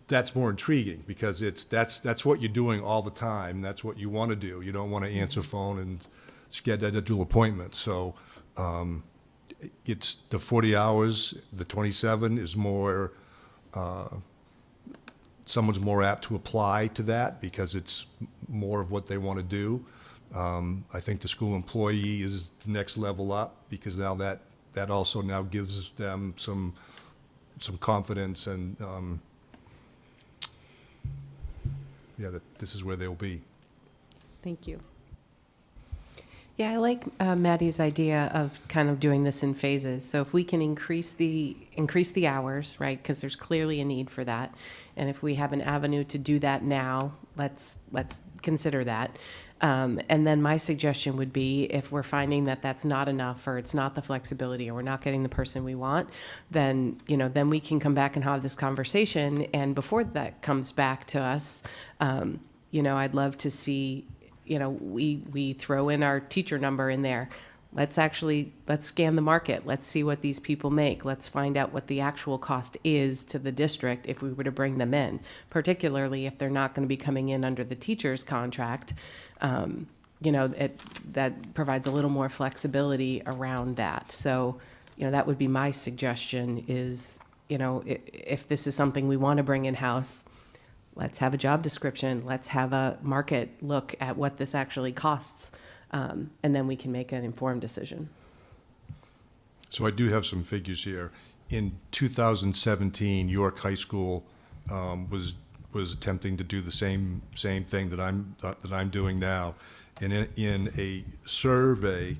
that's more intriguing because that's what you're doing all the time. That's what you want to do. You don't want to answer phone and schedule appointments. So it's the 40 hours, the 27 is more, someone's more apt to apply to that because it's more of what they want to do. I think the school employee is the next level up because now that also now gives them some confidence and that this is where they'll be. Thank you. Yeah, I like Maddie's idea of kind of doing this in phases. So if we can increase the hours, right? Because there's clearly a need for that, and if we have an avenue to do that now, let's consider that. And then my suggestion would be if we're finding that that's not enough or it's not the flexibility or we're not getting the person we want, then we can come back and have this conversation. And before that comes back to us, I'd love to see, we throw in our teacher number in there. Let's scan the market. Let's see what these people make. Let's find out what the actual cost is to the district if we were to bring them in, particularly if they're not going to be coming in under the teacher's contract. That provides a little more flexibility around that. So, that would be my suggestion is, if this is something we want to bring in-house, let's have a job description. Let's have a market look at what this actually costs. And then we can make an informed decision. So I do have some figures here. In 2017, York High School was attempting to do the same thing that I'm doing now. And in a survey,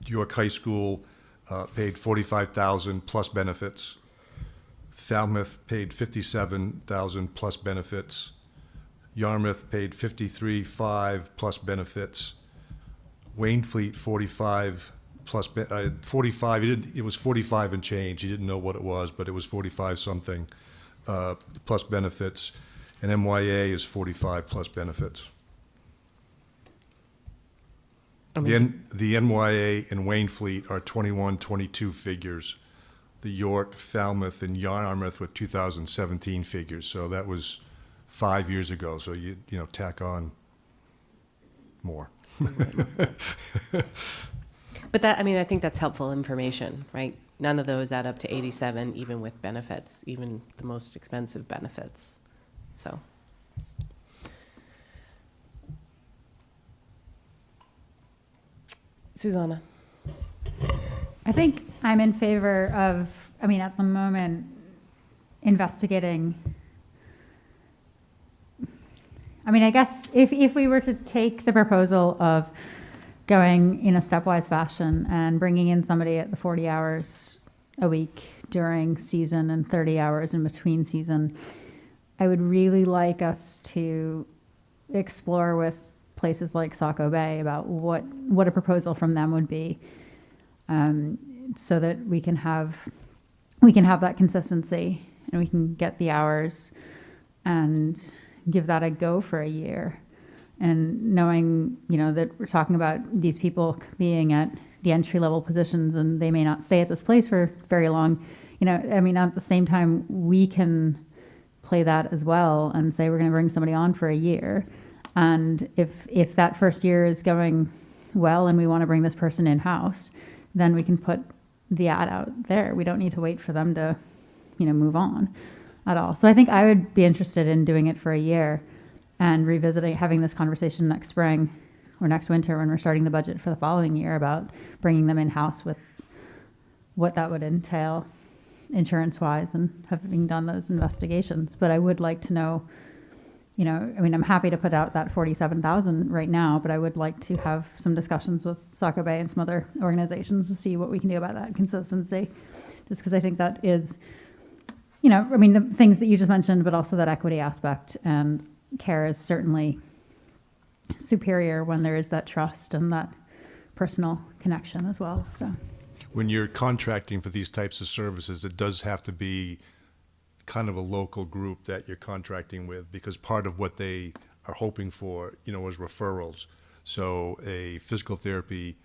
York High School paid $45,000 plus benefits. Falmouth paid $57,000 plus benefits. Yarmouth paid $53,500 plus benefits. Waynfleet 45 plus 45. It was 45 and change. He didn't know what it was, but it was 45 something plus benefits. And MYA is 45 plus benefits. The NYA and Waynfleet are 21, 22 figures. The York, Falmouth, and Yarmouth were 2017 figures. So that was 5 years ago. So you tack on more. But I think that's helpful information, right? None of those add up to 87, even with benefits, even the most expensive benefits. So. Susanna. I think I'm in favor of, at the moment, investigating. I guess if we were to take the proposal of going in a stepwise fashion and bringing in somebody at the 40 hours a week during season and 30 hours in between season, I would really like us to explore with places like Saco Bay about what a proposal from them would be, so that we can have that consistency and we can get the hours and give that a go for a year. And knowing, that we're talking about these people being at the entry-level positions and they may not stay at this place for very long, at the same time, we can play that as well and say we're going to bring somebody on for a year. And if that first year is going well and we want to bring this person in-house, then we can put the ad out there. We don't need to wait for them to, move on at all. So I think I would be interested in doing it for a year and having this conversation next spring or next winter when we're starting the budget for the following year about bringing them in-house with what that would entail insurance-wise and having done those investigations. But I would like to know, I'm happy to put out that 47,000 right now, but I would like to have some discussions with Saco Bay and some other organizations to see what we can do about that consistency. Just because I think that is, the things that you just mentioned, but also that equity aspect, and care is certainly superior when there is that trust and that personal connection as well. So when you're contracting for these types of services, it does have to be kind of a local group that you're contracting with, because part of what they are hoping for, is referrals. So a physical therapy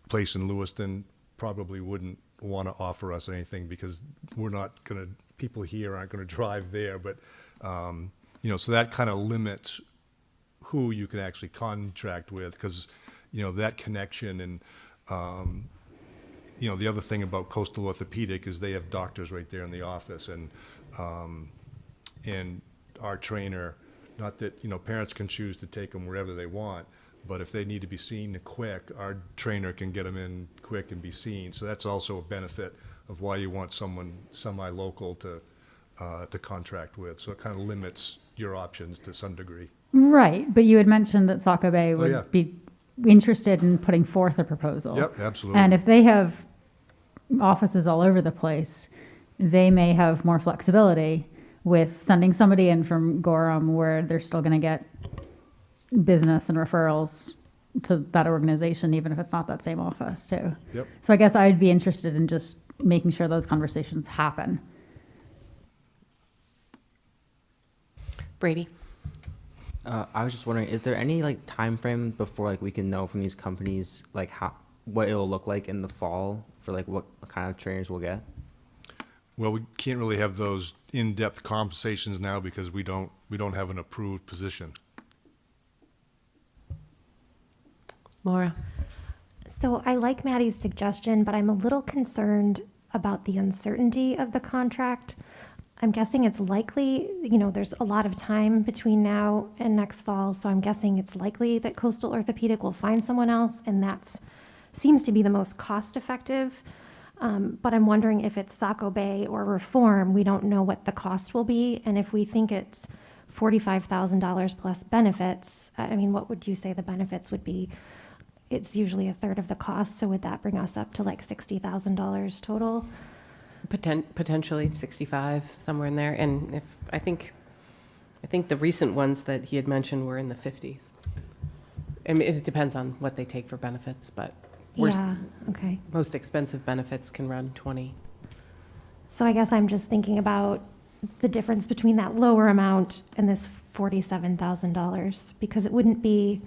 place in Lewiston probably wouldn't want to offer us anything because we're not going to, people here aren't going to drive there. But, you know, so that kind of limits who you can actually contract with because, you know, that connection and, you know, the other thing about Coastal Orthopedic is they have doctors right there in the office and our trainer, not that, you know, parents can choose to take them wherever they want, but if they need to be seen quick, our trainer can get them in quick and be seen. So that's also a benefit of why you want someone semi-local to contract with. So it kind of limits your options to some degree. Right, but you had mentioned that Saco Bay would yeah. be interested in putting forth a proposal. Yep, absolutely. And if they have offices all over the place, they may have more flexibility with sending somebody in from Gorham where they're still going to get business and referrals to that organization, even if it's not that same office too. Yep. So I guess I'd be interested in just making sure those conversations happen. Brady? I was just wondering, is there any like time frame before like we can know from these companies like what it'll look like in the fall for like what kind of trainers we'll get? Well, we can't really have those in-depth conversations now because we don't have an approved position. Maura? So I like Maddie's suggestion, but I'm a little concerned about the uncertainty of the contract. I'm guessing it's likely, you know, there's a lot of time between now and next fall, so I'm guessing it's likely that Coastal Orthopedic will find someone else, and that's seems to be the most cost-effective. But I'm wondering if it's Saco Bay or Reform, we don't know what the cost will be, and if we think it's $45,000 plus benefits, I mean, what would you say the benefits would be? It's usually a third of the cost, so would that bring us up to like $60,000 total? Potentially 65, somewhere in there. And if I think the recent ones that he had mentioned were in the 50s. I mean, it depends on what they take for benefits, but Yeah, okay. most expensive benefits can run 20. So I guess I'm just thinking about the difference between that lower amount and this $47,000, because it wouldn't be,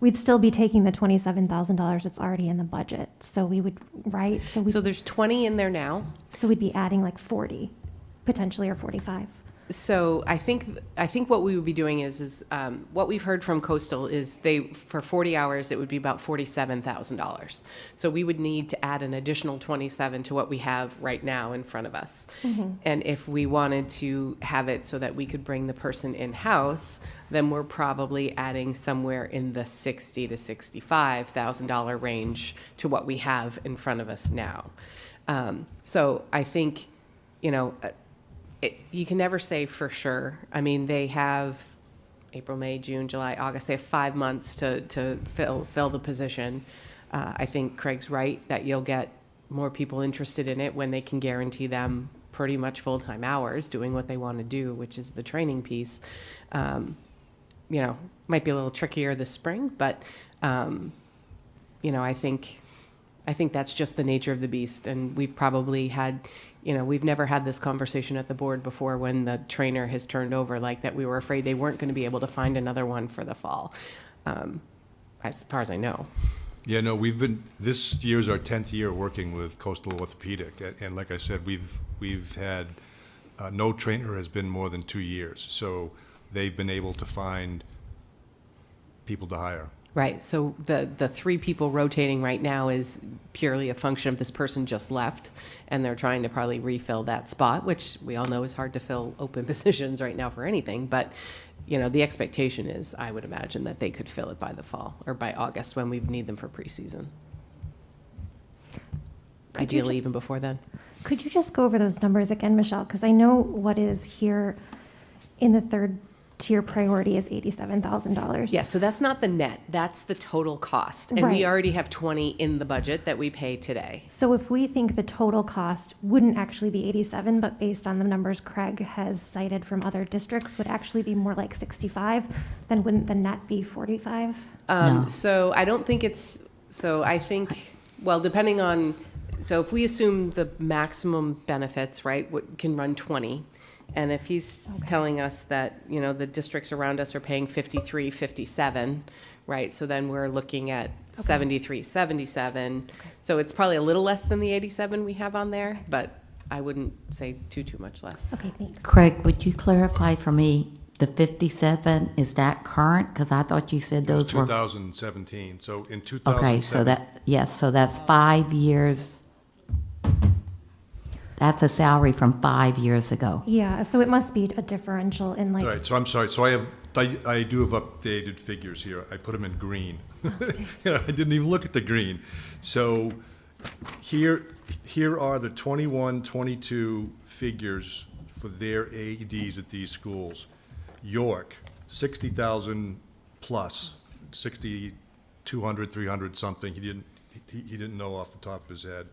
we'd still be taking the $27,000 that's already in the budget. So we would, right? So there's 20 in there now. So we'd be adding like 40, potentially, or 45. So I think what we would be doing is what we've heard from Coastal is for 40 hours it would be about $47,000. So we would need to add an additional 27 to what we have right now in front of us. Mm-hmm. And if we wanted to have it so that we could bring the person in-house, then we're probably adding somewhere in the $60,000 to $65,000 range to what we have in front of us now. So I think, you know, you can never say for sure. I mean, they have April, May, June, July, August. They have 5 months to fill the position. I think Craig's right that you'll get more people interested in it when they can guarantee them pretty much full-time hours doing what they want to do, which is the training piece. You know, might be a little trickier this spring, but you know, I think that's just the nature of the beast, and we've probably had. You know, we've never had this conversation at the board before when the trainer has turned over like that. We were afraid they weren't going to be able to find another one for the fall, as far as I know. Yeah, no, this year's our 10th year working with Coastal Orthopedic. And like I said, we've had, no trainer has been more than 2 years. So they've been able to find people to hire. Right. So the 3 people rotating right now is purely a function of this person just left, and they're trying to probably refill that spot, which we all know is hard to fill open positions right now for anything. But, you know, the expectation is, I would imagine, that they could fill it by the fall or by August when we need them for preseason. Ideally, even before then. Could you just go over those numbers again, Michelle? Because I know what is here in the third tier priority is $87,000. Yeah, so that's not the net, that's the total cost. And Right. we already have 20 in the budget that we pay today. So if we think the total cost wouldn't actually be 87, but based on the numbers Craig has cited from other districts would actually be more like 65, then wouldn't the net be 45? No. So I don't think I think, well, depending on, so if we assume the maximum benefits, right, can run 20. And if he's telling us that, you know, the districts around us are paying 53, 57, right? So then we're looking at 73, 77. So it's probably a little less than the 87 we have on there, but I wouldn't say too much less. Okay, thanks. Craig, would you clarify for me, the 57, is that current? Because I thought you said It was those were. 2017, so in 2007. Okay, so yes, so that's 5 years. That's a salary from 5 years ago. Yeah, so it must be a differential in like. All right, so I'm sorry, so I do have updated figures here. I put them in green. I didn't even look at the green. So here are the 21, 22 figures for their AEDs at these schools. York, 60,000 plus, 6,200, 300 something. He didn't know off the top of his head.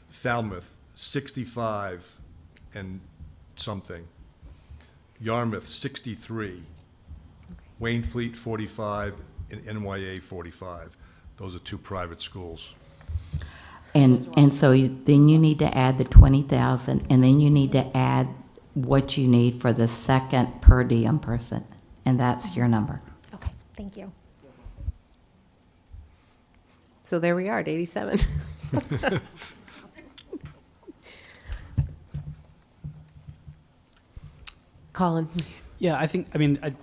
Falmouth, 65 and something. Yarmouth, 63. Waynfleet, 45, and NYA, 45. Those are two private schools. And so then you need to add the 20,000, and then you need to add what you need for the second per diem person, and that's your number. Okay, thank you. So there we are at 87. Colin. Yeah,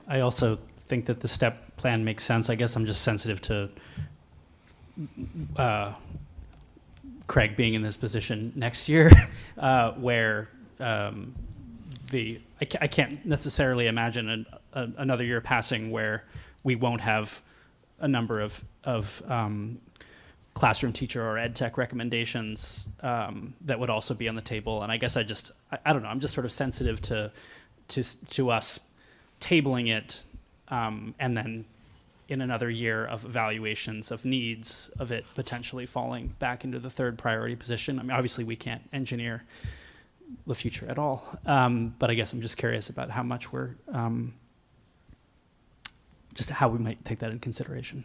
I also think that the step plan makes sense. I guess I'm just sensitive to Craig being in this position next year, where I can't necessarily imagine another year passing where we won't have a number of classroom teacher or ed tech recommendations that would also be on the table. And I guess I don't know, I'm just sort of sensitive to us tabling it and then in another year of evaluations of needs of it potentially falling back into the third priority position. I mean, obviously we can't engineer the future at all, but I guess I'm just curious about how much we're, just how we might take that in consideration.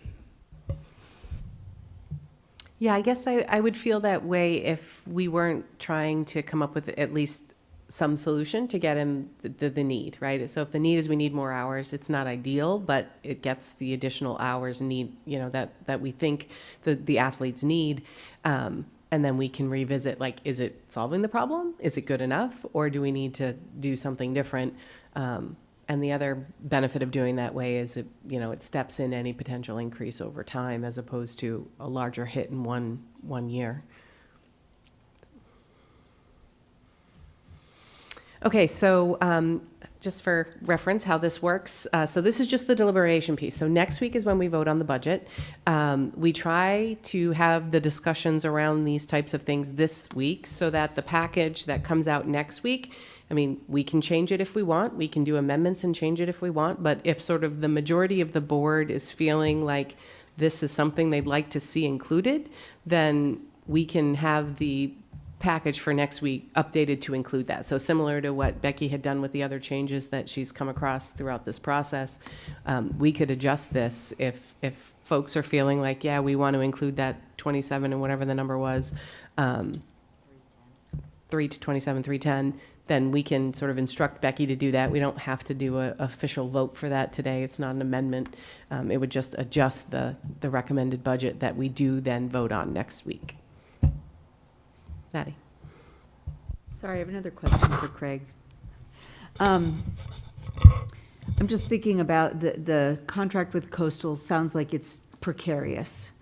Yeah, I guess I would feel that way if we weren't trying to come up with at least some solution to get him the need, right? So if the need is we need more hours, it's not ideal, but it gets the additional hours need, that we think the athletes need. And then we can revisit, like, is it solving the problem? Is it good enough? Or do we need to do something different? And the other benefit of doing that way is it steps in any potential increase over time as opposed to a larger hit in one year. Okay, so just for reference, how this works. So this is just the deliberation piece. So next week is when we vote on the budget. We try to have the discussions around these types of things this week so that the package that comes out next week, I mean, we can change it if we want. We can do amendments and change it if we want. But if sort of the majority of the board is feeling like this is something they'd like to see included, then we can have the package for next week updated to include that. So similar to what Becky had done with the other changes that she's come across throughout this process, we could adjust this if folks are feeling like, yeah, we want to include that 27 and whatever the number was, 327, 310, then we can sort of instruct Becky to do that. We don't have to do an official vote for that today. It's not an amendment. It would just adjust the recommended budget that we do then vote on next week. Maddie. Sorry, I have another question for Craig. I'm just thinking about the contract with Coastal. Sounds like it's precarious,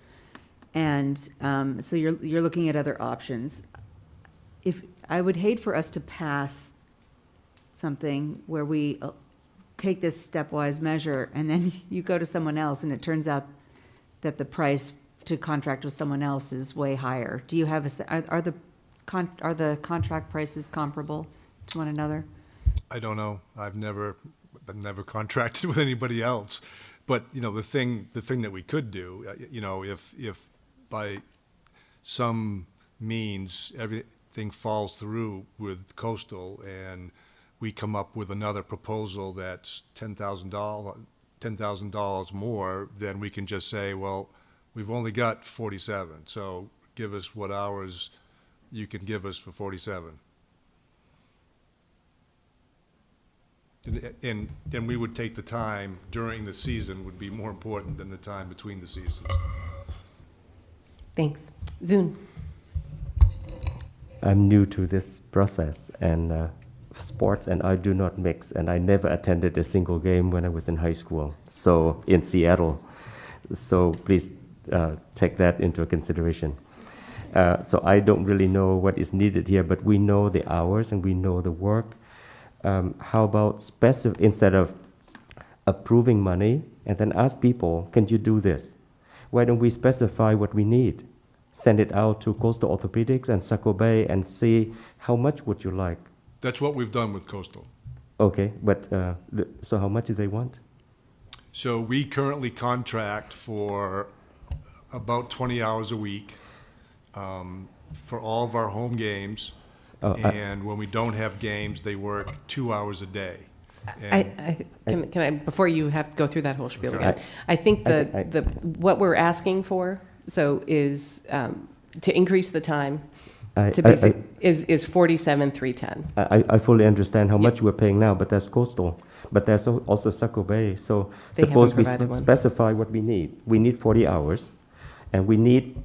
and so you're looking at other options. If I would hate for us to pass something where we take this stepwise measure, and then you go to someone else, and it turns out that the price to contract with someone else is way higher. Do you have are the contract prices comparable to one another? I don't know. I've never contracted with anybody else. But the thing that we could do, if by some means everything falls through with Coastal and we come up with another proposal that's $10,000 more, then we can just say, well, we've only got 47, so give us what hours you can give us for 47. And we would take the time during the season would be more important than the time between the seasons. Thanks. Zun. I'm new to this process and sports, and I do not mix, and I never attended a single game when I was in high school, so in Seattle. So please take that into consideration. So I don't really know what is needed here, but we know the hours and we know the work. How about instead of approving money and then ask people, can you do this? Why don't we specify what we need? Send it out to Coastal Orthopedics and Saco Bay and see how much would you like? That's what we've done with Coastal. Okay, but so how much do they want? So we currently contract for about 20 hours a week for all of our home games. And when we don't have games, they work 2 hours a day. Can I, before you have to go through that whole spiel Okay. again, I think what we're asking for, so is to increase the time to basic, is 47,310. I fully understand how much we're paying now, but that's Coastal. But there's also Saco Bay. So They suppose we haven't provided one. specify what we need. We need 40 hours, and we need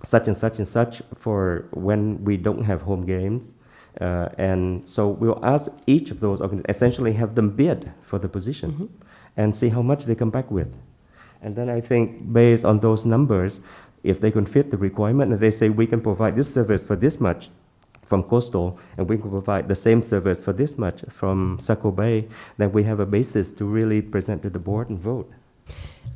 such and such and such for when we don't have home games. And so we'll ask each of those organizations, essentially have them bid for the position and see how much they come back with. And then I think based on those numbers, if they can fit the requirement and they say we can provide this service for this much from Coastal and we can provide the same service for this much from Saco Bay, then we have a basis to really present to the board and vote.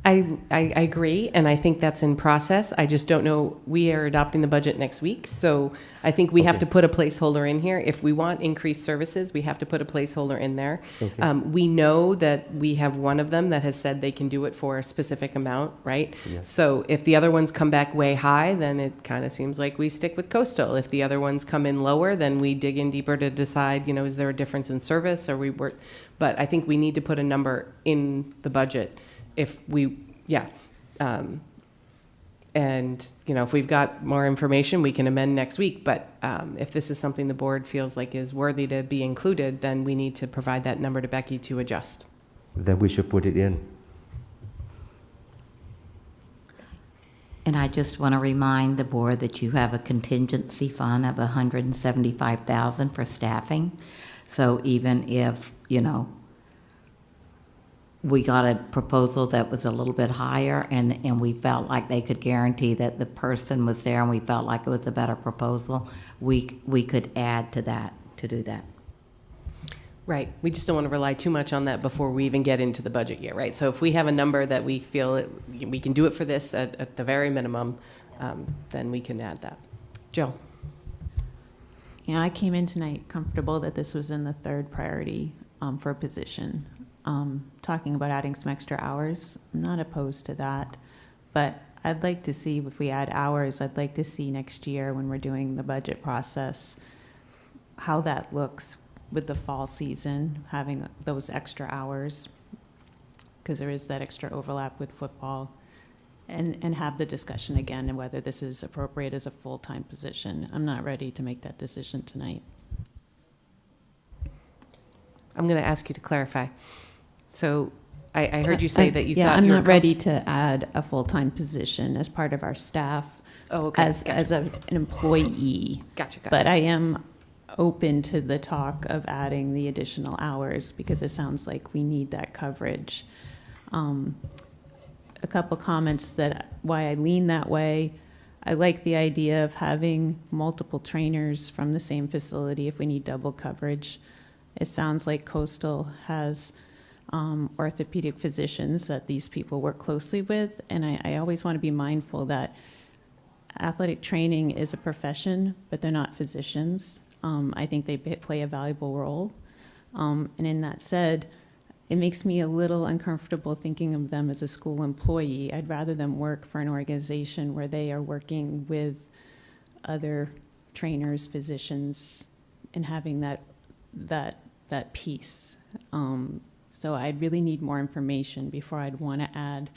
I agree, and I think that's in process. I just don't know, we are adopting the budget next week, so I think we have to put a placeholder in here. If we want increased services, we have to put a placeholder in there. Okay. We know that we have one of them that has said they can do it for a specific amount, right? Yes. So if the other ones come back way high, then it kind of seems like we stick with Coastal. If the other ones come in lower, then we dig in deeper to decide, is there a difference in service? But I think we need to put a number in the budget. If we, and if we've got more information, we can amend next week. But if this is something the board feels like is worthy to be included, then we need to provide that number to Becky to adjust. Then we should put it in. And I just want to remind the board that you have a contingency fund of $175,000 for staffing. So even if, we got a proposal that was a little bit higher and we felt like they could guarantee that the person was there and we felt like it was a better proposal, we could add to that to do that. Right. We just don't want to rely too much on that before we even get into the budget year, right? So if we have a number that we feel we can do it for this at the very minimum, then we can add that. Jill. Yeah, I came in tonight comfortable that this was in the third priority for a position. Talking about adding some extra hours, I'm not opposed to that, but I'd like to see, if we add hours, I'd like to see next year when we're doing the budget process, how that looks with the fall season, having those extra hours, because there is that extra overlap with football, and have the discussion again and whether this is appropriate as a full-time position. I'm not ready to make that decision tonight. I'm going to ask you to clarify. So I heard you say that you thought I'm you were not ready to add a full-time position as part of our staff. Oh, okay. As an employee. Gotcha. But I am open to the talk of adding the additional hours because it sounds like we need that coverage. A couple comments that why I lean that way. I like the idea of having multiple trainers from the same facility if we need double coverage. It sounds like Coastal has orthopedic physicians that these people work closely with, and I always want to be mindful that athletic training is a profession, but they're not physicians. I think they play a valuable role. And in that said, it makes me a little uncomfortable thinking of them as a school employee. I'd rather them work for an organization where they are working with other trainers, physicians, and having that piece. So I'd really need more information before I'd want to add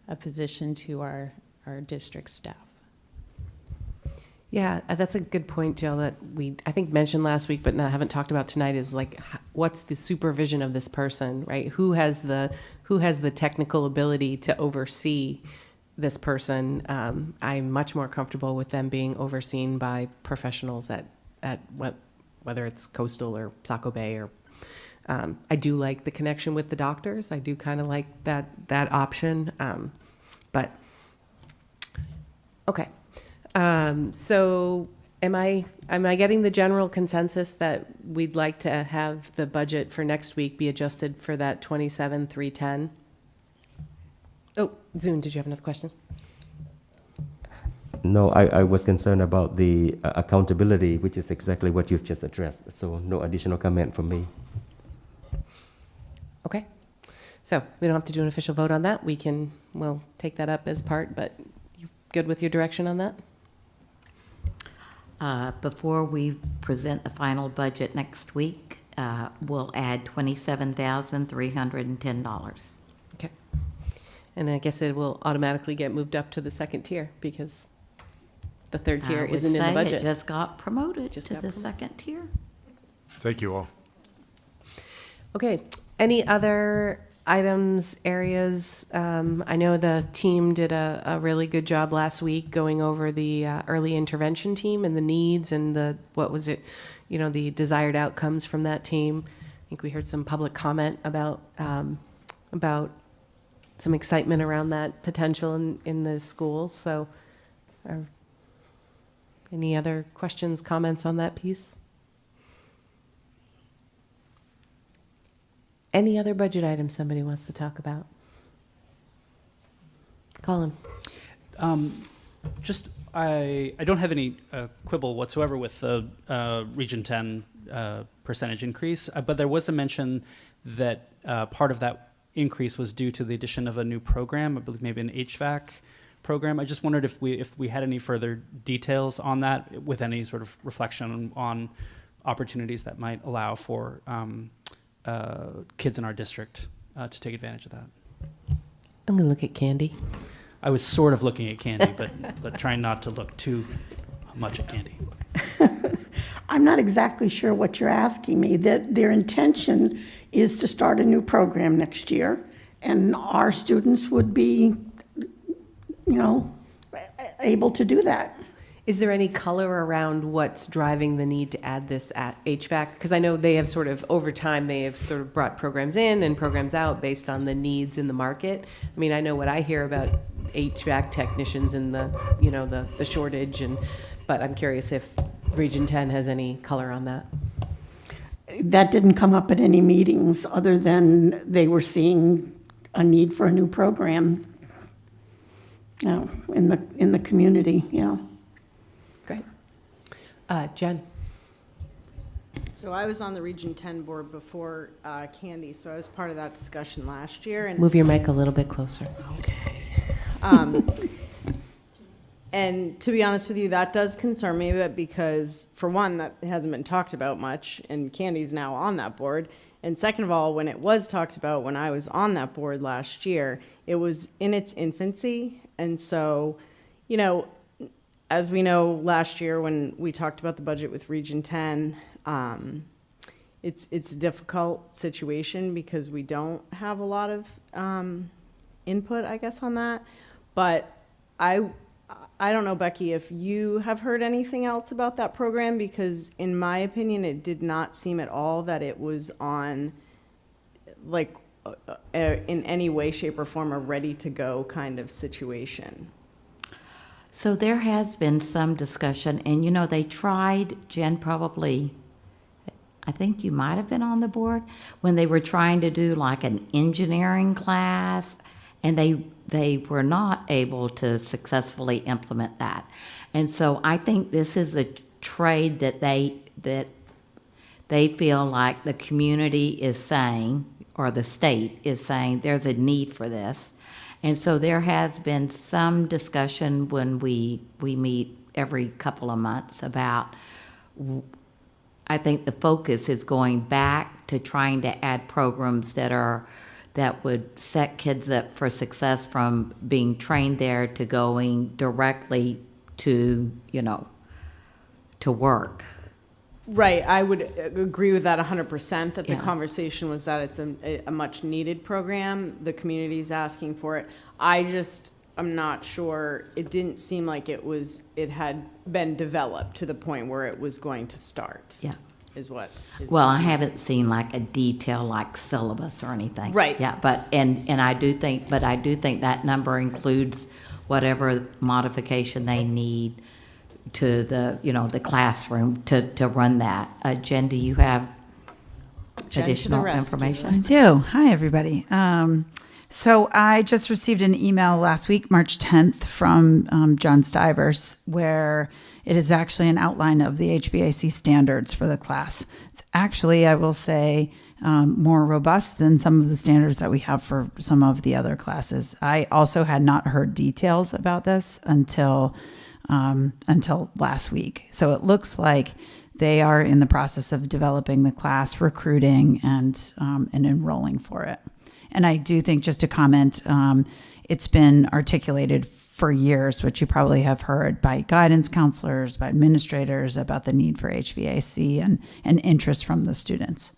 a position to our district staff. Yeah, that's a good point, Jill, that we, I think, mentioned last week, but haven't talked about tonight is like, what's the supervision of this person, right? Who has the technical ability to oversee this person? I'm much more comfortable with them being overseen by professionals at whether it's Coastal or Saco Bay or, I do like the connection with the doctors. I do kind of like that option, but okay. So am I getting the general consensus that we'd like to have the budget for next week be adjusted for that 27,310? Oh, Zune, did you have another question? No, I was concerned about the accountability, which is exactly what you've just addressed. So no additional comment from me. Okay. So we don't have to do an official vote on that. We'll take that up as part, but you good with your direction on that? Before we present the final budget next week, we'll add $27,310. Okay. And I guess it will automatically get moved up to the second tier because the third tier isn't in the budget. It just got promoted to the second tier. Thank you all. Okay. Any other items, areas? I know the team did a really good job last week going over the early intervention team and the needs and the desired outcomes from that team. I think we heard some public comment about some excitement around that potential in the schools. So, any other questions, comments on that piece? Any other budget items somebody wants to talk about? Colin. I don't have any quibble whatsoever with the Region 10 percentage increase, but there was a mention that part of that increase was due to the addition of a new program, I believe maybe an HVAC program. I just wondered if we had any further details on that, with any sort of reflection on opportunities that might allow for kids in our district to take advantage of that. I'm going to look at Candy. I was sort of looking at Candy, but trying not to look too much at Candy. I'm not exactly sure what you're asking me. That their intention is to start a new program next year, and our students would be, able to do that. Is there any color around what's driving the need to add this at HVAC? Because I know they have sort of, over time, they have sort of brought programs in and programs out based on the needs in the market. I mean, I know what I hear about HVAC technicians and the shortage, but I'm curious if Region 10 has any color on that. That didn't come up at any meetings other than they were seeing a need for a new program in the community, Great. Jen. So I was on the Region 10 board before Candy, so I was part of that discussion last year. And Move your mic a little bit closer. Okay. And to be honest with you, that does concern me a bit because, for one, that hasn't been talked about much, and Candy's now on that board. And second of all, when it was talked about when I was on that board last year, it was in its infancy. And so, as we know, last year when we talked about the budget with Region 10, it's a difficult situation because we don't have a lot of input, I guess, on that. But I don't know, Becky, if you have heard anything else about that program, because in my opinion, it did not seem at all that it was on, in any way, shape, or form, a ready-to-go kind of situation. So there has been some discussion, and they tried, Jen probably, I think you might have been on the board, when they were trying to do like an engineering class, and they were not able to successfully implement that. And so I think this is a trade that they feel like the community is saying, or the state is saying, there's a need for this. And so there has been some discussion when we meet every couple of months about, I think the focus is going back to trying to add programs that would set kids up for success, from being trained there to going directly to, to work. Right, I would agree with that 100%, that the Yeah. conversation was that it's a much-needed program, the community's asking for it. I'm not sure, it didn't seem like it had been developed to the point where it was going to start. Yeah. Is what. is Well, just- I haven't seen like a detail like syllabus or anything. Right. Yeah, but, and I do think that number includes whatever modification they need to the classroom to run that. Jen, do you have Jen to the additional rescue. information? I do. Hi, everybody. So I just received an email last week, March 10th, from John Stivers, where it is actually an outline of the HVAC standards for the class. It's actually, I will say, more robust than some of the standards that we have for some of the other classes. I also had not heard details about this until last week. So it looks like they are in the process of developing the class, recruiting, and enrolling for it. And I do think, just to comment, it's been articulated for years, which you probably have heard, by guidance counselors, by administrators, about the need for HVAC and interest from the students.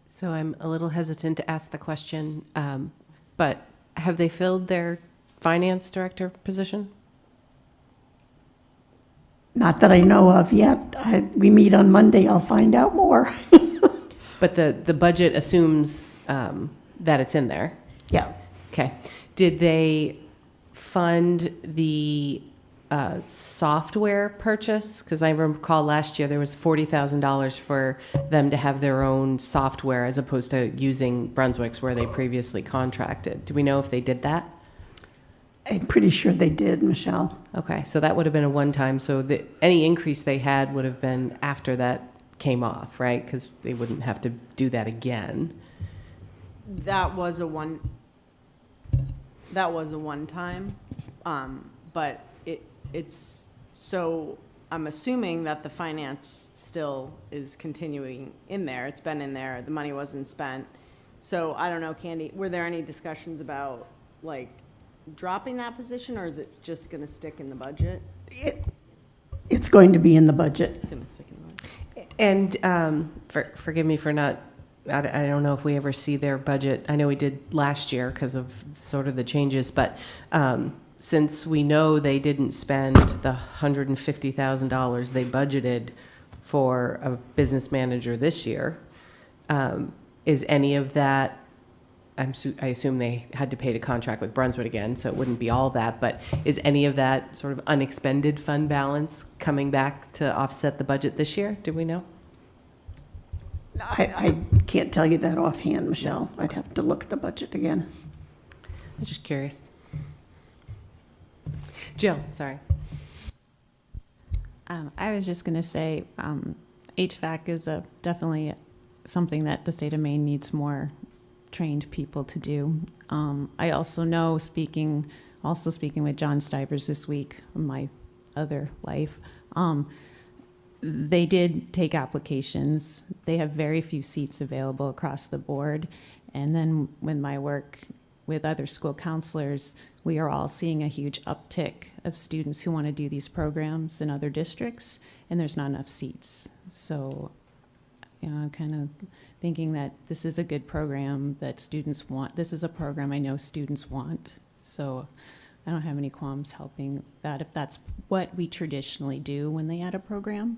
So I'm a little hesitant to ask the question, but have they filled their finance director position? Not that I know of yet. We meet on Monday, I'll find out more. But the budget assumes that it's in there. Yeah. Okay. Did they fund the software purchase? Because I recall last year there was $40,000 for them to have their own software as opposed to using Brunswick's where they previously contracted. Do we know if they did that? I'm pretty sure they did, Michelle. Okay, so that would have been a one-time. So any increase they had would have been after that came off, right? Because they wouldn't have to do that again. That was a one-time, but it's, so I'm assuming that the finance still is continuing in there. It's been in there, the money wasn't spent. So I don't know, Candy, were there any discussions about like dropping that position, or is it just gonna stick in the budget? It's going to be in the budget. It's gonna stick in the budget. And forgive me for not, I don't know if we ever see their budget. I know we did last year because of sort of the changes, but since we know they didn't spend the $150,000 they budgeted for a business manager this year, is any of that, I assume they had to pay the contract with Brunswick again, so it wouldn't be all that, but is any of that sort of unexpended fund balance coming back to offset the budget this year? Do we know? I can't tell you that offhand, Michelle. I'd have to look at the budget again. I'm just curious. Jill, sorry. I was just going to say HVAC is definitely something that the state of Maine needs more trained people to do. I also know, speaking with John Stivers this week in my other life, they did take applications. They have very few seats available across the board. And then with my work with other school counselors, we are all seeing a huge uptick of students who want to do these programs in other districts, and there's not enough seats. So, I'm kind of thinking that this is a good program that students want. This is a program I know students want. So I don't have any qualms helping that if that's what we traditionally do when they add a program.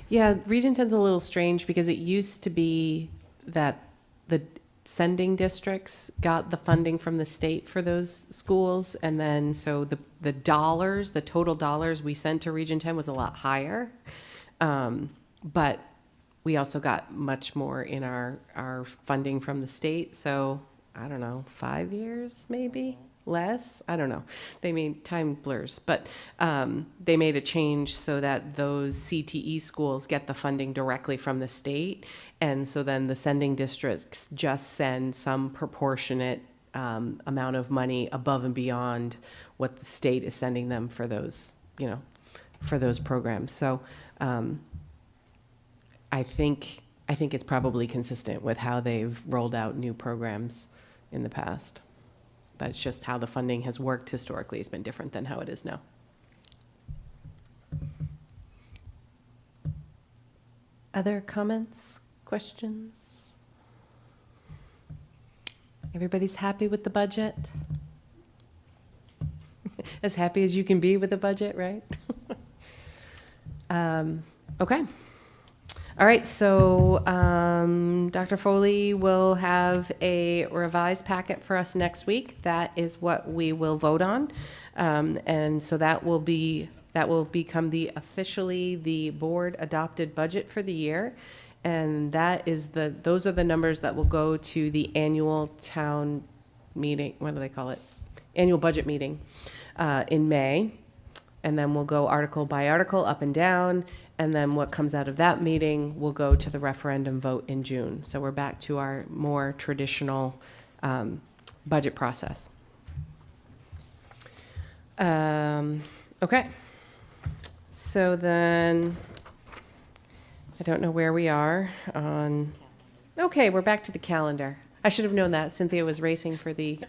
Yeah, Region 10's a little strange because it used to be that the sending districts got the funding from the state for those schools, and then so the total dollars we sent to Region 10 was a lot higher, but we also got much more in our funding from the state. So I don't know, 5 years maybe less. I don't know. They made time blurs, but they made a change so that those CTE schools get the funding directly from the state. And so then the sending districts just send some proportionate amount of money above and beyond what the state is sending them for those, for those programs. So I think it's probably consistent with how they've rolled out new programs in the past. but it's just how the funding has worked historically has been different than how it is now. Other comments, questions? Everybody's happy with the budget? As happy as you can be with the budget, right? Okay. All right, so Dr. Foley will have a revised packet for us next week. That is what we will vote on. And so that will become officially the board adopted budget for the year. And those are the numbers that will go to the annual town meeting, what do they call it? Annual budget meeting in May. And then we'll go article by article, up and down. And then what comes out of that meeting will go to the referendum vote in June. So we're back to our more traditional budget process. Okay. So then, I don't know where we are on. Okay, we're back to the calendar. I should have known that. Cynthia was racing for the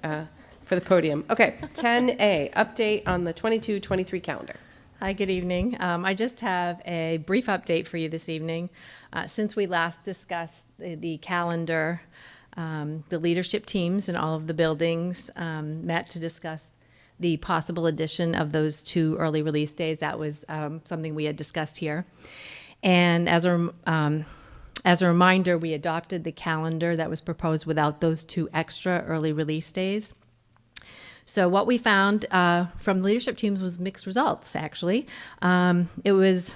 podium. Okay, 10A, update on the 22-23 calendar. Hi, good evening. I just have a brief update for you this evening. Since we last discussed the calendar, the leadership teams in all of the buildings met to discuss the possible addition of those 2 early release days. That was something we had discussed here. And as a reminder, we adopted the calendar that was proposed without those 2 extra early release days. So what we found from the leadership teams was mixed results, actually. It was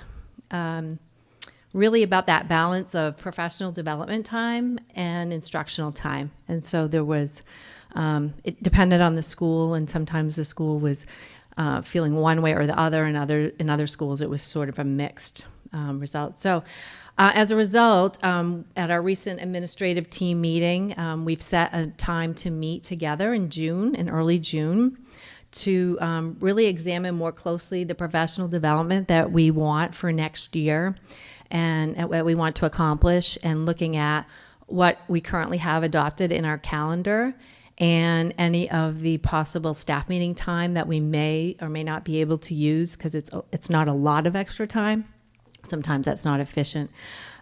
really about that balance of professional development time and instructional time. And so there was, it depended on the school, and sometimes the school was feeling one way or the other, and in other schools it was sort of a mixed result. So as a result, at our recent administrative team meeting, we've set a time to meet together in early June, to really examine more closely the professional development that we want for next year and what we want to accomplish, and looking at what we currently have adopted in our calendar and any of the possible staff meeting time that we may or may not be able to use, because it's not a lot of extra time. Sometimes that's not efficient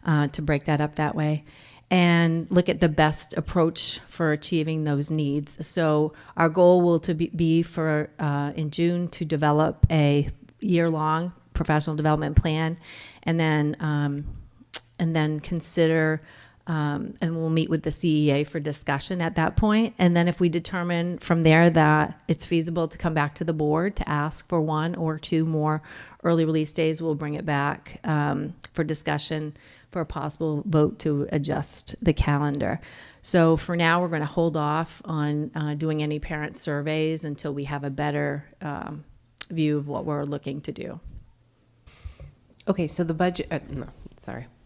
to break that up that way, and look at the best approach for achieving those needs. So our goal will be for in June to develop a year-long professional development plan, and then consider. And we'll meet with the CEA for discussion at that point. And then if we determine from there that it's feasible to come back to the board to ask for 1 or 2 more early release days, we'll bring it back for discussion for a possible vote to adjust the calendar. So for now, we're going to hold off on doing any parent surveys until we have a better view of what we're looking to do. Okay, so the budget,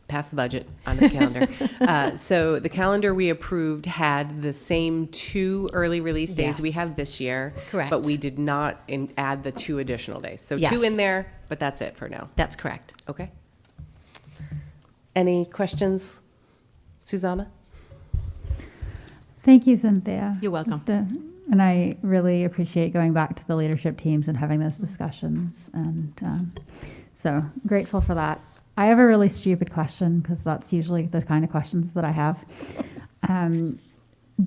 pass the budget on the calendar. So the calendar we approved had the same 2 early release days we have this year. Correct. But we did not add the 2 additional days. So Yes. 2 in there, but that's it for now. That's correct. Okay. Any questions, Susanna? Thank you, Cynthia. You're welcome. And I really appreciate going back to the leadership teams and having those discussions. And so grateful for that. I have a really stupid question, because that's usually the kind of questions that I have. And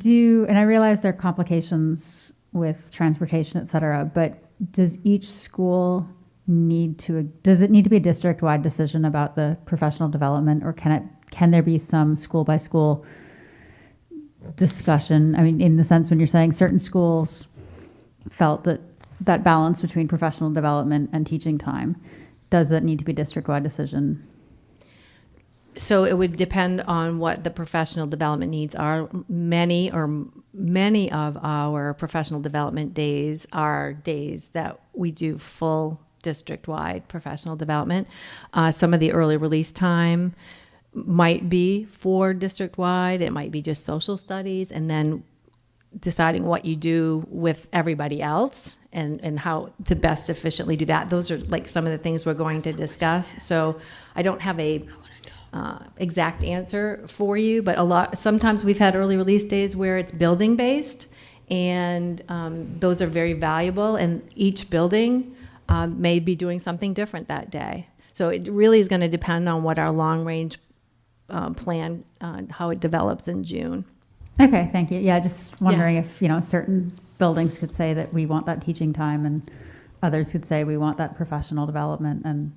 I realize there are complications with transportation, et cetera, but does each school does it need to be a district-wide decision about the professional development, or can there be some school-by-school discussion? I mean, in the sense when you're saying certain schools felt that balance between professional development and teaching time, does that need to be a district-wide decision? So it would depend on what the professional development needs are. Many of our professional development days are days that we do full district-wide professional development. Some of the early release time might be for district-wide. It might be just social studies, and then deciding what you do with everybody else and how to best efficiently do that. Those are like some of the things we're going to discuss. So I don't have a exact answer for you, but sometimes we've had early release days where it's building based, And those are very valuable, and each building may be doing something different that day. So it really is going to depend on what our long-range plan, how it develops in June. Okay, thank you. Yeah, just wondering Yes. if, you know, certain buildings could say that we want that teaching time and others could say we want that professional development and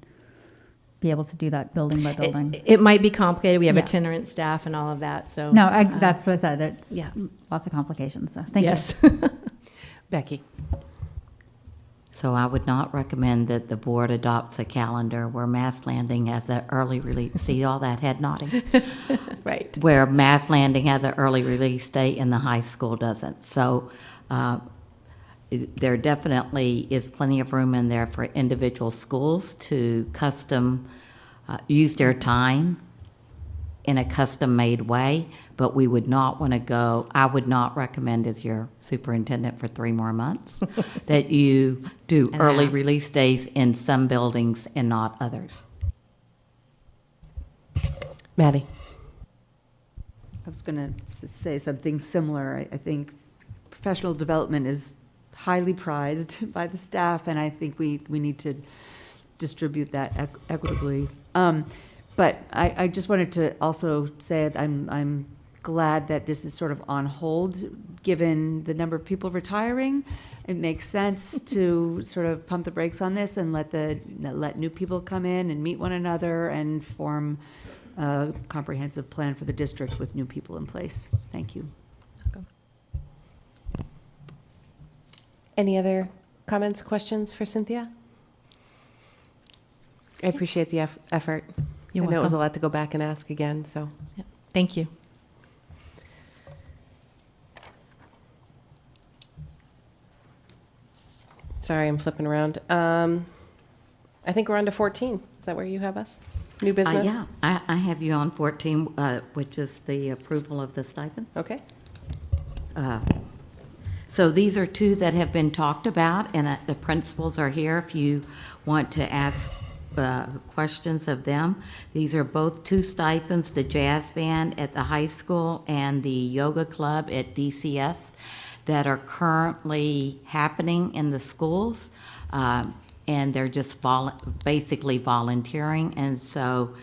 be able to do that building by building. It might be complicated. We have Yeah. itinerant staff and all of that. So No, that's what I said. It's yeah. lots of complications. So thank Yes. you. Becky. So I would not recommend that the board adopts a calendar where Mass Landing has an early release. See all that head nodding? Right. Where Mass Landing has an early release date and the high school doesn't. So there definitely is plenty of room in there for individual schools to use their time in a custom-made way, but we would not want to go, I would not recommend as your superintendent for 3 more months, that you do And early half. release days in some buildings and not others. Maddie. I was going to say something similar. I think professional development is highly prized by the staff, and I think we need to distribute that equitably. But I just wanted to also say that I'm glad that this is sort of on hold, given the number of people retiring. It makes sense to sort of pump the brakes on this and let new people come in and meet one another and form a comprehensive plan for the district with new people in place. Thank you. Any other comments, questions for Cynthia? I appreciate the effort. You're I know it was a welcome. lot to go back and ask again, so. Yeah. Thank you. Sorry, I'm flipping around. I think we're on to 14. Is that where you have us? New business? Yeah, I have you on 14, which is the approval of the stipends. Okay. So these are 2 that have been talked about, and the principals are here if you want to ask questions of them. These are both 2 stipends, the jazz band at the high school and the yoga club at DCS, that are currently happening in the schools. And they're just basically volunteering. And so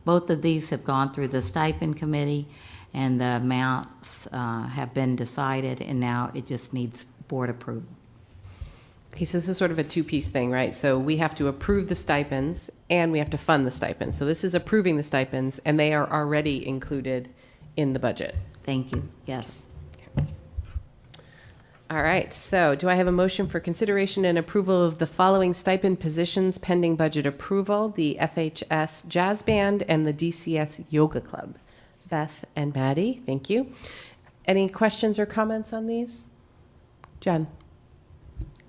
both of these have gone through the stipend committee, and the amounts have been decided, and now it just needs board approval. Okay, so this is sort of a 2-piece thing, right? So we have to approve the stipends and we have to fund the stipends. So this is approving the stipends, and they are already included in the budget. Thank you. Yes. All right, so do I have a motion for consideration and approval of the following stipend positions pending budget approval: the FHS Jazz Band and the DCS Yoga Club? Beth and Maddie, thank you. Any questions or comments on these? Jen?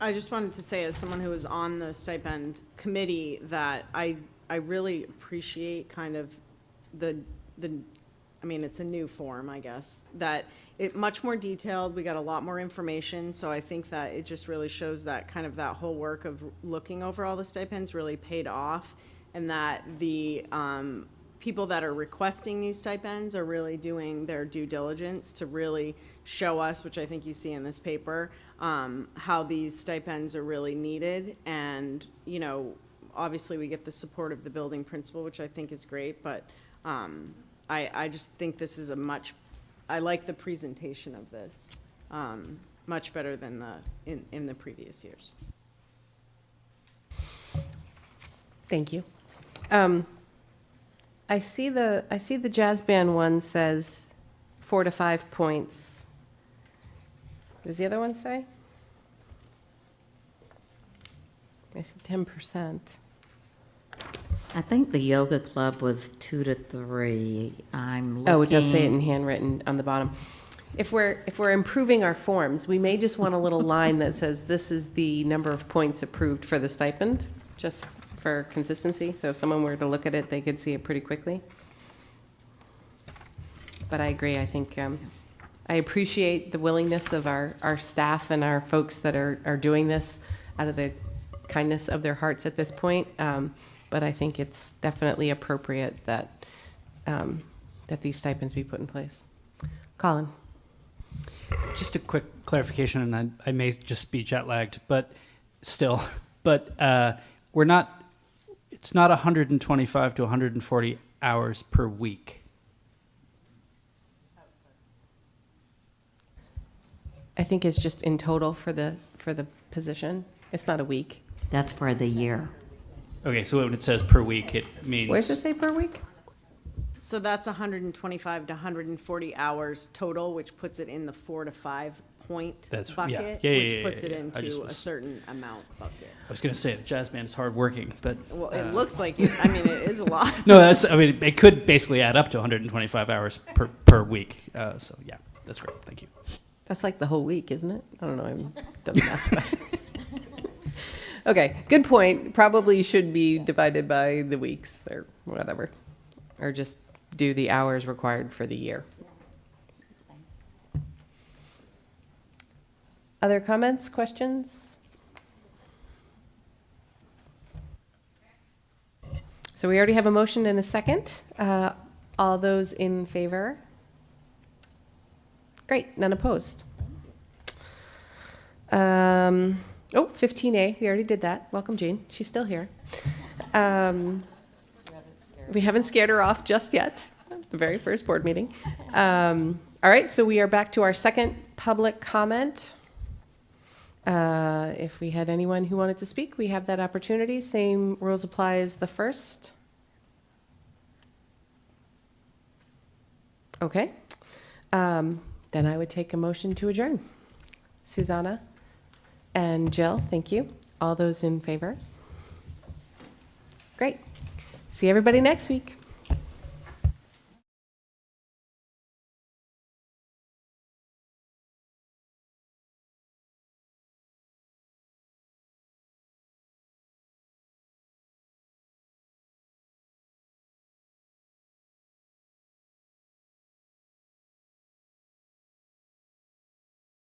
I just wanted to say, as someone who was on the stipend committee, that I really appreciate kind of I mean, it's a new form, I guess, that it much more detailed. We got a lot more information. So I think that it just really shows that kind of that whole work of looking over all the stipends really paid off, and that the people that are requesting new stipends are really doing their due diligence to really show us, which I think you see in this paper, how these stipends are really needed. And, you know, obviously we get the support of the building principal, which I think is great, but I just think this is I like the presentation of this much better than in the previous years. Thank you. I see the jazz band one says 4 to 5 points. Does the other one say? I see 10%. I think the yoga club was 2 to 3. I'm looking. Oh, it does say it in handwritten on the bottom. If we're improving our forms, we may just want a little line that says this is the number of points approved for the stipend, just for consistency. So if someone were to look at it, they could see it pretty quickly. But I agree. I think I appreciate the willingness of our staff and our folks that are doing this out of the kindness of their hearts at this point. But I think it's definitely appropriate that that these stipends be put in place. Colin. Just a quick clarification, and I may just be jet lagged, but still, we're not. It's not 125 to 140 hours per week. I think it's just in total for the position. It's not a week. That's for the year. Okay, so when it says per week, it means. Where does it say per week? So that's 125 to 140 hours total, which puts it in the 4 to 5 point bucket, which puts it into a certain amount bucket. I was going to say the jazz band is hardworking, but Well, it looks like it. I mean, it is a lot. no, it could basically add up to 125 hours per week. So yeah, that's great. Thank you. That's like the whole week, isn't it? I don't know. I'm done math. Okay, good point. Probably should be divided by the weeks or whatever, or just do the hours required for the year. Other comments, questions? So we already have a motion and a second. All those in favor? Great, none opposed. 15A, we already did that. Welcome, Jeanne. She's still here. We haven't scared her off just yet, the very first board meeting. All right, so we are back to our second public comment. If we had anyone who wanted to speak, we have that opportunity. Same rules apply as the first. Okay. Then I would take a motion to adjourn. Susanna and Jill, thank you. All those in favor? Great. See everybody next week.